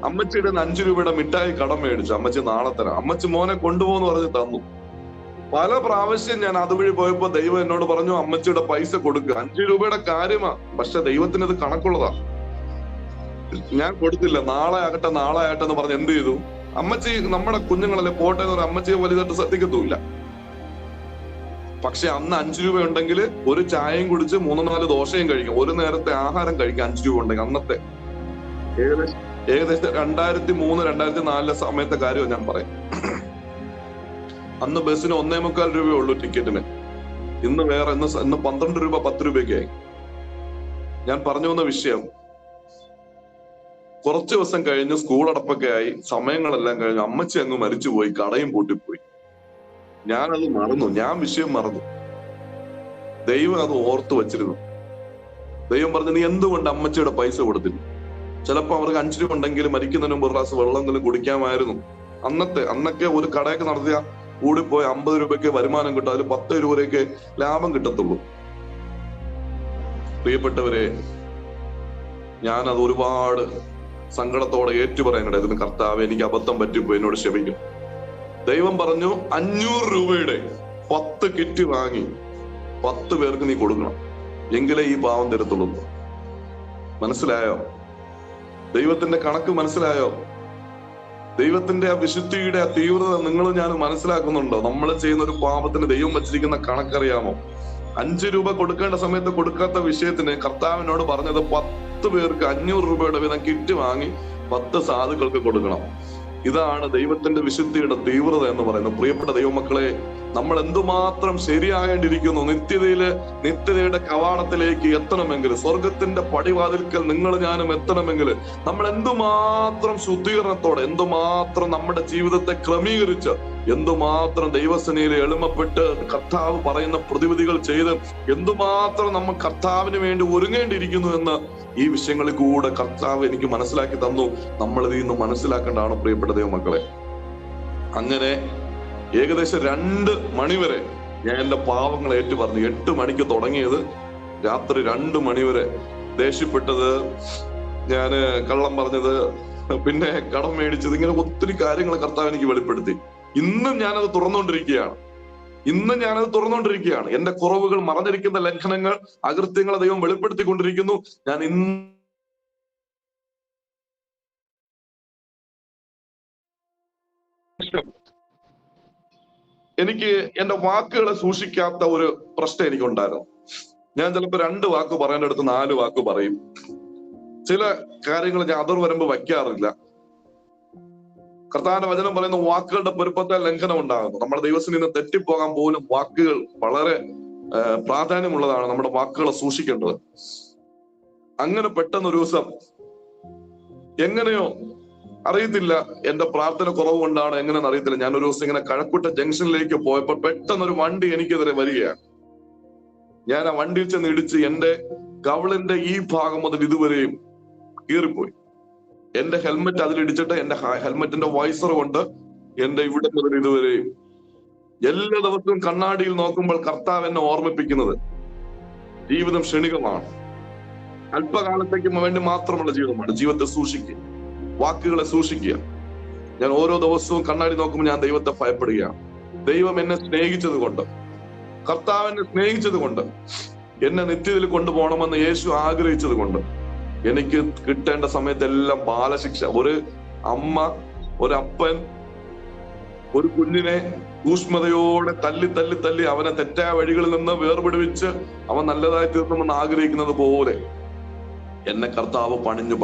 Speaker 2: അമ്മച്ചിയുടെ 5 രൂപയുടെ മിഠായി കടം മേടിച്ചു. അമ്മച്ചി നാളെ തരാം, അമ്മച്ചി മോനെ കൊണ്ടുപോകുന്നു പറഞ്ഞ് തന്നു. പല പ്രാവശ്യം ഞാൻ അതുവഴി പോയപ്പോ ദൈവം എന്നോട് പറഞ്ഞു, അമ്മച്ചിയുടെ പൈസ കൊടുക്കുക. 5 രൂപയുടെ കാര്യമാ, പക്ഷെ ദൈവത്തിന് ഇത് കണക്കുള്ളതാ. ഞാൻ കൊടുത്തില്ല. നാളെ ആകട്ടെ എന്ന് പറഞ്ഞ് എന്ത് ചെയ്തു? അമ്മച്ചി നമ്മുടെ കുഞ്ഞുങ്ങളല്ലേ, പോട്ടെ എന്ന് പറഞ്ഞ അമ്മച്ചിയെ വലുതായിട്ട് ശ്രദ്ധിക്കത്തുമില്ല. പക്ഷെ അന്ന് 5 രൂപ ഉണ്ടെങ്കിൽ ഒരു ചായയും കുടിച്ച് 3-4 ദോശയും കഴിക്കും, ഒരു നേരത്തെ ആഹാരം കഴിക്കാം 5 രൂപ ഉണ്ടെങ്കിൽ. അന്നത്തെ ഏകദേശം 2003-2004 സമയത്തെ കാര്യം ഞാൻ പറയാം. അന്ന് ബസ്സിന് 1.25 രൂപയേ ഉള്ളൂ ടിക്കറ്റിന്. ഇന്ന് വേറെ, ഇന്ന് 12 രൂപ 10 രൂപയ്ക്കായി. ഞാൻ പറഞ്ഞു വന്ന വിഷയം, കുറച്ചു ദിവസം കഴിഞ്ഞ് സ്കൂൾ അടപ്പൊക്കെ ആയി, സമയങ്ങളെല്ലാം കഴിഞ്ഞു, അമ്മച്ചി അങ്ങ് മരിച്ചുപോയി, കടയും പൂട്ടിപ്പോയി. ഞാനത് മറന്നു, ഞാൻ വിഷയം മറന്നു. ദൈവം അത് ഓർത്തു വച്ചിരുന്നു. ദൈവം പറഞ്ഞു, നീ എന്തുകൊണ്ട് അമ്മച്ചിയുടെ പൈസ കൊടുത്തില്ല? ചിലപ്പോ അവർക്ക് 5 രൂപ ഉണ്ടെങ്കിൽ മരിക്കുന്നതിന് മുമ്പ് ഒരു ഗ്ലാസ് വെള്ളമെങ്കിലും കുടിക്കാമായിരുന്നു. അന്നൊക്കെ ഒരു കടയൊക്കെ നടത്തിയ കൂടിപ്പോയി 50 രൂപയ്ക്ക് വരുമാനം കിട്ടും, അതിൽ 10 രൂപയ്ക്ക് ലാഭം കിട്ടത്തുള്ളൂ. പ്രിയപ്പെട്ടവരെ, ഞാനത് ഒരുപാട് സങ്കടത്തോടെ ഏറ്റുപറയാനിടയായിരുന്നു. കർത്താവേ, എനിക്ക് അബദ്ധം പറ്റിപ്പോയി, എന്നോട് ക്ഷമിക്കും. ദൈവം പറഞ്ഞു, 500 രൂപയുടെ 10 കിറ്റ് വാങ്ങി 10 പേർക്ക് നീ കൊടുക്കണം, എങ്കിലേ ഈ പാവം തരത്തുള്ളൂ. മനസ്സിലായോ? ദൈവത്തിന്റെ കണക്ക് മനസ്സിലായോ? ദൈവത്തിന്റെ ആ വിശുദ്ധിയുടെ ആ തീവ്രത നിങ്ങളും ഞാൻ മനസ്സിലാക്കുന്നുണ്ടോ? നമ്മൾ ചെയ്യുന്ന ഒരു പാപത്തിന് ദൈവം വച്ചിരിക്കുന്ന കണക്കറിയാമോ? 5 രൂപ കൊടുക്കേണ്ട സമയത്ത് കൊടുക്കാത്ത വിഷയത്തിന് കർത്താവിനോട് പറഞ്ഞത് 10 പേർക്ക് 500 രൂപയുടെ വീതം കിറ്റ് വാങ്ങി 10 സാധുക്കൾക്ക് കൊടുക്കണം. ഇതാണ് ദൈവത്തിന്റെ വിശുദ്ധിയുടെ തീവ്രത എന്ന് പറയുന്നത്. പ്രിയപ്പെട്ട ദൈവമക്കളെ, നമ്മൾ എന്തുമാത്രം ശരിയാകേണ്ടിയിരിക്കുന്നു. നിത്യതയുടെ കവാടത്തിലേക്ക് എത്തണമെങ്കിൽ, സ്വർഗത്തിന്റെ പടിവാതിൽക്കൽ നിങ്ങൾ ഞാനും എത്തണമെങ്കിൽ നമ്മൾ എന്തുമാത്രം ശുദ്ധീകരണത്തോടെ, എന്തുമാത്രം നമ്മുടെ ജീവിതത്തെ ക്രമീകരിച്ച്, എന്തുമാത്രം ദൈവസേനയിൽ എളിമപ്പെട്ട് കർത്താവ് പറയുന്ന പ്രതിവിധികൾ ചെയ്ത് എന്തുമാത്രം നമ്മൾ കർത്താവിന് വേണ്ടി ഒരുങ്ങേണ്ടിയിരിക്കുന്നു എന്ന് ഈ വിഷയങ്ങളിൽ കൂടെ കർത്താവ് എനിക്ക് മനസ്സിലാക്കി തന്നു. നമ്മൾ ഇതിൽ നിന്ന് മനസ്സിലാക്കേണ്ടതാണ് പ്രിയപ്പെട്ട ദൈവമക്കളെ. അങ്ങനെ ഏകദേശം 2 മണിവരെ ഞാൻ എന്റെ പാവങ്ങൾ ഏറ്റു പറഞ്ഞു. 8 മണിക്ക് തുടങ്ങിയത് രാത്രി 2 മണിവരെ. ദേഷ്യപ്പെട്ടത്, ഞാന് കള്ളം പറഞ്ഞത്, പിന്നെ കടം മേടിച്ചത്, ഇങ്ങനെ ഒത്തിരി കാര്യങ്ങൾ കർത്താവ് എനിക്ക് വെളിപ്പെടുത്തി. ഇന്നും ഞാനത് തുറന്നുകൊണ്ടിരിക്കുകയാണ്. എന്റെ കുറവുകൾ, മറഞ്ഞിരിക്കുന്ന ലംഘനങ്ങൾ, അകൃത്യങ്ങൾ ദൈവം വെളിപ്പെടുത്തിക്കൊണ്ടിരിക്കുന്നു. ഞാൻ എനിക്ക് എന്റെ വാക്കുകളെ സൂക്ഷിക്കാത്ത ഒരു പ്രശ്നം എനിക്കുണ്ടായിരുന്നു. ഞാൻ ചിലപ്പോ 2 വാക്ക് പറയേണ്ടടുത്ത് 4 വാക്ക് പറയും. ചില കാര്യങ്ങൾ ഞാൻ അതിർവരമ്പ് വയ്ക്കാറില്ല. കർത്താവിന്റെ വചനം പറയുന്ന വാക്കുകളുടെ പെരുപ്പത്താൽ ലംഘനം ഉണ്ടാകുന്നു. നമ്മുടെ ദൈവത്തിൽ നിന്ന് തെറ്റിപ്പോകാൻ പോലും വാക്കുകൾ വളരെ പ്രാധാന്യമുള്ളതാണ്. നമ്മുടെ വാക്കുകളെ സൂക്ഷിക്കേണ്ടത്. അങ്ങനെ പെട്ടെന്നൊരു ദിവസം എങ്ങനെയോ അറിയത്തില്ല, എന്റെ പ്രാർത്ഥന കുറവ് കൊണ്ടാണ് എങ്ങനെയെന്ന് അറിയത്തില്ല, ഞാനൊരു ദിവസം ഇങ്ങനെ കഴക്കൂട്ട ജംഗ്ഷനിലേക്ക് പോയപ്പോൾ പെട്ടെന്നൊരു വണ്ടി എനിക്കെതിരെ വരികയാണ്. ഞാൻ ആ വണ്ടിയിൽ ചെന്ന് ഇടിച്ച് എന്റെ കവിളിന്റെ ഈ ഭാഗം മുതൽ ഇതുവരെയും കീറിപ്പോയി. എന്റെ ഹെൽമെറ്റ് അതിലിടിച്ചിട്ട് എന്റെ ഹെൽമെറ്റിന്റെ വൈസർ കൊണ്ട് എന്റെ ഇവിടെ മുതൽ ഇതുവരെയും. എല്ലാ ദിവസവും കണ്ണാടിയിൽ നോക്കുമ്പോൾ കർത്താവ് എന്നെ ഓർമ്മിപ്പിക്കുന്നത് ജീവിതം ക്ഷണികമാണ്, അല്പകാലത്തേക്ക് വേണ്ടി മാത്രമുള്ള ജീവിതമാണ്. ജീവിതത്തെ സൂക്ഷിക്കുക, വാക്കുകളെ സൂക്ഷിക്കുക. ഞാൻ ഓരോ ദിവസവും കണ്ണാടി നോക്കുമ്പോൾ ഞാൻ ദൈവത്തെ ഭയപ്പെടുകയാണ്. ദൈവം എന്നെ സ്നേഹിച്ചത് കൊണ്ട്, കർത്താവ് എന്നെ സ്നേഹിച്ചത് കൊണ്ട്, എന്നെ നിത്യതയിൽ കൊണ്ടുപോകണമെന്ന് യേശു ആഗ്രഹിച്ചത് കൊണ്ട് എനിക്ക് കിട്ടേണ്ട സമയത്തെല്ലാം ബാലശിക്ഷ. ഒരു അമ്മ, ഒരപ്പൻ ഒരു കുഞ്ഞിനെ സൂക്ഷ്മതയോടെ തല്ലി അവനെ തെറ്റായ വഴികളിൽ നിന്ന് വേർപിടിവിച്ച് അവൻ നല്ലതായി തീർന്നുമെന്ന് ആഗ്രഹിക്കുന്നത് പോലെ എന്നെ കർത്താവ് പണിഞ്ഞു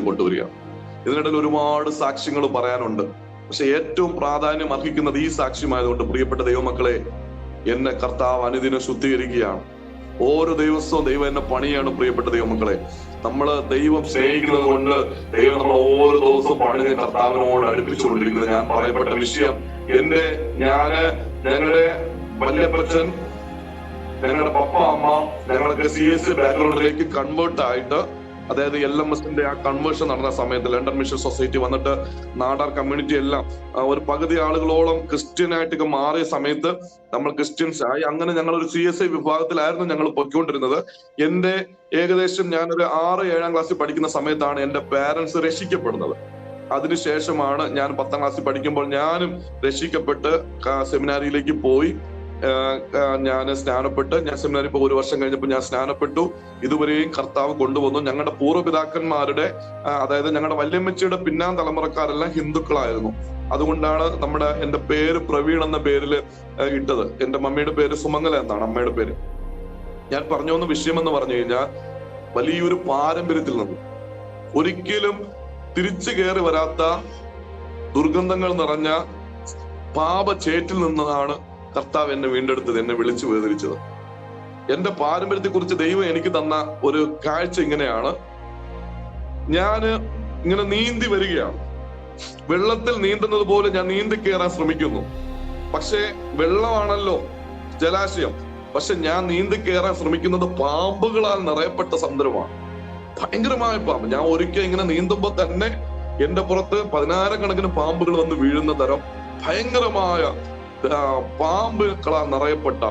Speaker 2: കൊണ്ടുവരിക. ഇതിനിടയിൽ ഒരുപാട് സാക്ഷ്യങ്ങൾ പറയാനുണ്ട്. പക്ഷെ ഏറ്റവും പ്രാധാന്യം അർഹിക്കുന്നത് ഈ സാക്ഷ്യമായതുകൊണ്ട് പ്രിയപ്പെട്ട ദൈവമക്കളെ, എന്നെ കർത്താവ് അനുദിനം ശുദ്ധീകരിക്കുകയാണ്. ഓരോ ദിവസവും ദൈവം എന്നെ പണിയാണ്. പ്രിയപ്പെട്ട ദൈവമക്കളെ, നമ്മള് ദൈവം സ്നേഹിക്കുന്നത് കൊണ്ട് ദൈവം നമ്മൾ ഓരോ ദിവസവും പണിഞ്ഞ് കർത്താവിനോട് അടുപ്പിച്ചുകൊണ്ടിരിക്കുന്നത്. ഞാൻ പറയപ്പെട്ട വിഷയം, ഞങ്ങളുടെ വല്യപ്പച്ചൻ, ഞങ്ങളുടെ പപ്പ അമ്മ, ഞങ്ങളൊക്കെ CSC ബാക്ക്ഗ്രൗണ്ടിലേക്ക് കൺവേർട്ട് ആയിട്ട്, അതായത് LMSന്റെ ആ കൺവേർഷൻ നടന്ന സമയത്ത് ലണ്ടൻ മിഷൻ സൊസൈറ്റി വന്നിട്ട് നാടാർ കമ്മ്യൂണിറ്റി എല്ലാം ഒരു പകുതി ആളുകളോളം ക്രിസ്ത്യനായിട്ടൊക്കെ മാറിയ സമയത്ത് നമ്മൾ ക്രിസ്ത്യൻസ് ആയി. അങ്ങനെ ഞങ്ങളൊരു CSI വിഭാഗത്തിലായിരുന്നു ഞങ്ങൾ പൊയ്ക്കൊണ്ടിരുന്നത്. എന്റെ ഏകദേശം ഞാനൊരു 6-7 ക്ലാസ്സിൽ പഠിക്കുന്ന സമയത്താണ് എന്റെ പാരന്റ്സ് രക്ഷിക്കപ്പെടുന്നത്. അതിനുശേഷമാണ് ഞാൻ 10ാം ക്ലാസ്സിൽ പഠിക്കുമ്പോൾ ഞാനും രക്ഷിക്കപ്പെട്ട് സെമിനാരിയിലേക്ക് പോയി. ഞാൻ സ്നാനപ്പെട്ട്, ഞാൻ സെമിനാരി ഇപ്പോൾ 1 വർഷം കഴിഞ്ഞപ്പോൾ ഞാൻ സ്നാനപ്പെട്ടു. ഇതുവരെയും കർത്താവ് കൊണ്ടുവന്നു. ഞങ്ങളുടെ പൂർവ്വപിതാക്കന്മാരുടെ, അതായത് ഞങ്ങളുടെ വല്യമ്മച്ചിയുടെ പിന്നാം തലമുറക്കാരെല്ലാം ഹിന്ദുക്കളായിരുന്നു. അതുകൊണ്ടാണ് എന്റെ പേര് പ്രവീൺ എന്ന പേരിൽ ഇട്ടത്. എന്റെ മമ്മിയുടെ പേര് സുമംഗല എന്നാണ് അമ്മയുടെ പേര്. ഞാൻ പറഞ്ഞു വന്ന വിഷയം എന്ന് പറഞ്ഞു കഴിഞ്ഞാൽ, വലിയൊരു പാരമ്പര്യത്തിൽ നിന്ന് ഒരിക്കലും തിരിച്ചു കയറി വരാത്ത ദുർഗന്ധങ്ങൾ നിറഞ്ഞ പാപചേറ്റിൽ നിന്നതാണ് കർത്താവ് എന്നെ വീണ്ടെടുത്തത്, എന്നെ വിളിച്ചു വേദനിച്ചത്. എന്റെ പാരമ്പര്യത്തെ കുറിച്ച് ദൈവം എനിക്ക് തന്ന ഒരു കാഴ്ച ഇങ്ങനെയാണ്. ഞാന് ഇങ്ങനെ നീന്തി വരികയാണ്. വെള്ളത്തിൽ നീന്തുന്നത് പോലെ ഞാൻ നീന്തി കയറാൻ ശ്രമിക്കുന്നു. പക്ഷെ വെള്ളമാണല്ലോ ജലാശയം. പക്ഷെ ഞാൻ നീന്തി കയറാൻ ശ്രമിക്കുന്നത് പാമ്പുകളാൽ നിറയപ്പെട്ട സമുദ്രമാണ്. ഭയങ്കരമായ പാമ്പ്. ഞാൻ ഒരിക്കൽ ഇങ്ങനെ നീന്തുമ്പോ തന്നെ എന്റെ പുറത്ത് 10,000 പാമ്പുകൾ വന്ന് വീഴുന്ന തരം ഭയങ്കരമായ പാമ്പുകളാൽ നിറയപ്പെട്ട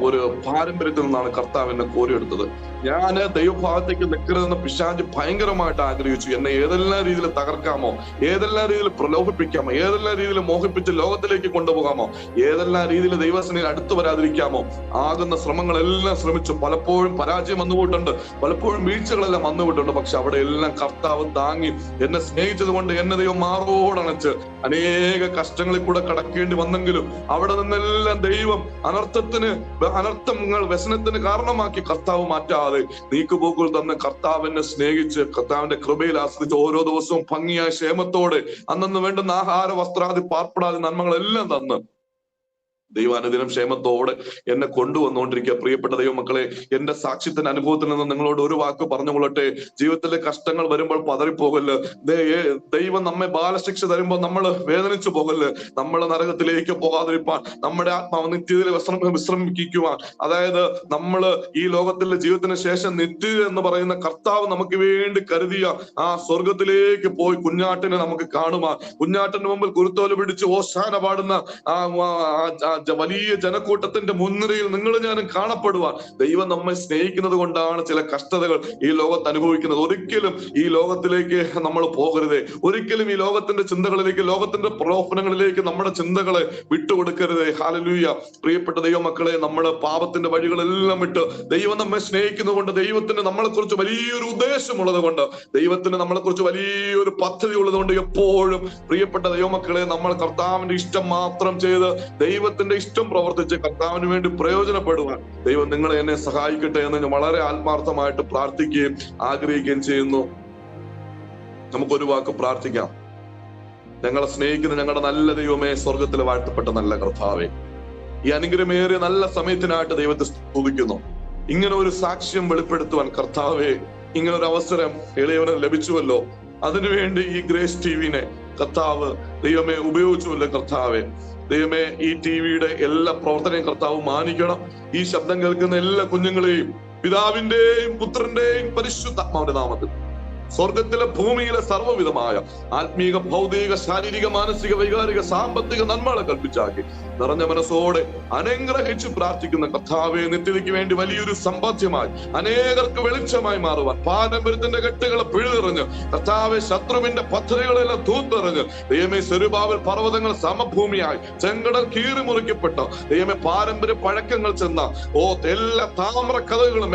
Speaker 2: ഒരു പാരമ്പര്യത്തിൽ നിന്നാണ് കർത്താവ് എന്നെ കോരിയെടുത്തത്. ഞാന് ദൈവഭാഗത്തേക്ക് നിൽക്കരുതെന്ന് പിശാച് ഭയങ്കരമായിട്ട് ആഗ്രഹിച്ചു. എന്നെ ഏതെല്ലാം രീതിയിൽ തകർക്കാമോ, ഏതെല്ലാം രീതിയിൽ പ്രലോഭിപ്പിക്കാമോ, ഏതെല്ലാം രീതിയിൽ മോഹിപ്പിച്ച് ലോകത്തിലേക്ക് കൊണ്ടുപോകാമോ, ഏതെല്ലാം രീതിയിൽ ദൈവസേനയിൽ അടുത്തു വരാതിരിക്കാമോ, ആകുന്ന ശ്രമങ്ങളെല്ലാം ശ്രമിച്ചു. പലപ്പോഴും പരാജയം വന്നുപോയിട്ടുണ്ട്, പലപ്പോഴും വീഴ്ചകളെല്ലാം വന്നുപോയിട്ടുണ്ട്. പക്ഷെ അവിടെ എല്ലാം കർത്താവ് താങ്ങി. എന്നെ സ്നേഹിച്ചത് കൊണ്ട് എന്നെ ദൈവം മാറോടണച്ച് അനേക കഷ്ടങ്ങളിൽ കൂടെ കടക്കേണ്ടി വന്നെങ്കിലും അവിടെ നിന്നെല്ലാം ദൈവം അനർത്ഥങ്ങൾ വ്യസനത്തിന് കാരണമാക്കി കർത്താവ് മാറ്റാതെ കൂടാതെ നീക്കുപോക്കുകൾ തന്ന കർത്താവിനെ സ്നേഹിച്ച് കർത്താവിന്റെ കൃപയിൽ ആശ്രയിച്ച് ഓരോ ദിവസവും ഭംഗിയായ ക്ഷേമത്തോടെ അന്നു വേണ്ടുന്ന ആഹാര വസ്ത്രാദി പാർപ്പിടാതി നന്മകളെല്ലാം തന്ന് ദൈവാനുദിനം ക്ഷേമത്തോടെ എന്നെ കൊണ്ടുവന്നുകൊണ്ടിരിക്കുക. പ്രിയപ്പെട്ട ദൈവമക്കളെ, എന്റെ സാക്ഷ്യത്തിന്റെ അനുഭവത്തിൽ നിന്ന് നിങ്ങളോട് ഒരു വാക്ക് പറഞ്ഞുകൊള്ളട്ടെ. ജീവിതത്തിലെ കഷ്ടങ്ങൾ വരുമ്പോൾ പതറിപ്പോകല്ല്. ദൈവം നമ്മെ ബാലശിക്ഷ തരുമ്പോൾ നമ്മൾ വേദനിച്ചു പോകല്ല്. നമ്മൾ നരകത്തിലേക്ക് പോകാതിരിപ്പാൻ, നമ്മുടെ ആത്മാവ് നിത്യതയിൽ വിശ്രമിക്കുവാൻ, അതായത് നമ്മൾ ഈ ലോകത്തിലെ ജീവിതത്തിന് ശേഷം നിത്യത എന്ന് പറയുന്ന കർത്താവ് നമുക്ക് വേണ്ടി കരുതിയ ആ സ്വർഗത്തിലേക്ക് പോയി കുഞ്ഞാട്ടിനെ നമുക്ക് കാണുവാൻ, കുഞ്ഞാട്ടിന് മുമ്പിൽ കുരുത്തോല പിടിച്ച് ഓശാന പാടുന്ന ആ വലിയ ജനക്കൂട്ടത്തിന്റെ മുൻനിരയിൽ നിങ്ങൾ ഞാനും കാണപ്പെടുവാൻ ദൈവം നമ്മെ സ്നേഹിക്കുന്നത് കൊണ്ടാണ് ചില കഷ്ടതകൾ ഈ ലോകത്ത് അനുഭവിക്കുന്നത്. ഒരിക്കലും ഈ ലോകത്തിലേക്ക് നമ്മൾ പോകരുത്. ഒരിക്കലും ഈ ലോകത്തിന്റെ ചിന്തകളിലേക്ക്, ലോകത്തിന്റെ പ്രലോഭനങ്ങളിലേക്ക് നമ്മുടെ ചിന്തകളെ വിട്ടുകൊടുക്കരുത്. ഹല്ലേലൂയ. പ്രിയപ്പെട്ട ദൈവമക്കളെ, നമ്മുടെ പാപത്തിന്റെ വഴികളെല്ലാം വിട്ട് ദൈവം നമ്മെ സ്നേഹിക്കുന്നത് കൊണ്ട്, ദൈവത്തിന് നമ്മളെ കുറിച്ച് വലിയൊരു ഉദ്ദേശമുള്ളത് കൊണ്ട്, ദൈവത്തിന് നമ്മളെ കുറിച്ച് വലിയൊരു പദ്ധതി ഉള്ളത് കൊണ്ട് എപ്പോഴും പ്രിയപ്പെട്ട ദൈവമക്കളെ, നമ്മൾ കർത്താവിന്റെ ഇഷ്ടം മാത്രം ചെയ്ത് ദൈവത്തിന്റെ ഇഷ്ടം പ്രവർത്തിച്ച് കർത്താവിന് വേണ്ടി പ്രയോജനപ്പെടുവാൻ ദൈവം നിങ്ങളെ എന്നെ സഹായിക്കട്ടെ എന്ന് ഞാൻ വളരെ ആത്മാർത്ഥമായിട്ട് പ്രാർത്ഥിക്കുകയും ആഗ്രഹിക്കുകയും ചെയ്യുന്നു. നമുക്കൊരു വാക്ക് പ്രാർത്ഥിക്കാം. ഞങ്ങളെ സ്നേഹിക്കുന്ന ഞങ്ങളുടെ നല്ല ദൈവമേ, സ്വർഗത്തിലെ വാഴ്ത്തപ്പെട്ട നല്ല കർത്താവേ, ഈ അനുഗ്രഹമേറിയ നല്ല സമയത്തിനായിട്ട് ദൈവത്തെ സ്തുതിക്കുന്നു. ഇങ്ങനെ ഒരു സാക്ഷ്യം വെളിപ്പെടുത്തുവാൻ കർത്താവേ, ഇങ്ങനെ ഒരു അവസരം എളിയവന് ലഭിച്ചുവല്ലോ. അതിനുവേണ്ടി ഈ ഗ്രേസ് ടിവിനെ കർത്താവ് ദൈവമേ ഉപയോഗിച്ചുവല്ലോ. കർത്താവേ ദൈവമേ, ഈ ടിവിയുടെ എല്ലാ പ്രവർത്തനയും കർത്താവ് മാനിക്കണം. ഈ ശബ്ദം കേൾക്കുന്ന എല്ലാ കുഞ്ഞുങ്ങളെയും പിതാവിന്റെയും പുത്രന്റെയും പരിശുദ്ധാത്മാവിന്റെ നാമത്തിൽ സ്വർഗത്തിലെ ഭൂമിയിലെ സർവ്വവിധമായ ആത്മീക, ഭൗതിക, ശാരീരിക, മാനസിക, വൈകാരിക, സാമ്പത്തിക നന്മകളെ കൽപ്പിച്ചാക്കി നിറഞ്ഞ മനസ്സോടെ അനുഗ്രഹിച്ച് പ്രാർത്ഥിക്കുന്ന കർത്താവെ, നിത്യതയ്ക്ക് വേണ്ടി വലിയൊരു സമ്പാദ്യമായി അനേകർക്ക് വെളിച്ചമായി മാറുവാൻ, പാരമ്പര്യത്തിന്റെ കെട്ടുകളെ പിഴുതെറിഞ്ഞ് കർത്താവെ, ശത്രുവിന്റെ പദ്ധതികളെല്ലാം തൂത്തെറിഞ്ഞ് ദൈവമേ, സെരുബാബേൽ പർവ്വതങ്ങൾ സമഭൂമിയായി, ചെങ്കടൽ കീറി മുറിക്കപ്പെട്ട ദൈവമേ, പാരമ്പര്യ പഴക്കങ്ങൾ ചെന്ന എല്ലാ താമ്ര കഥകളും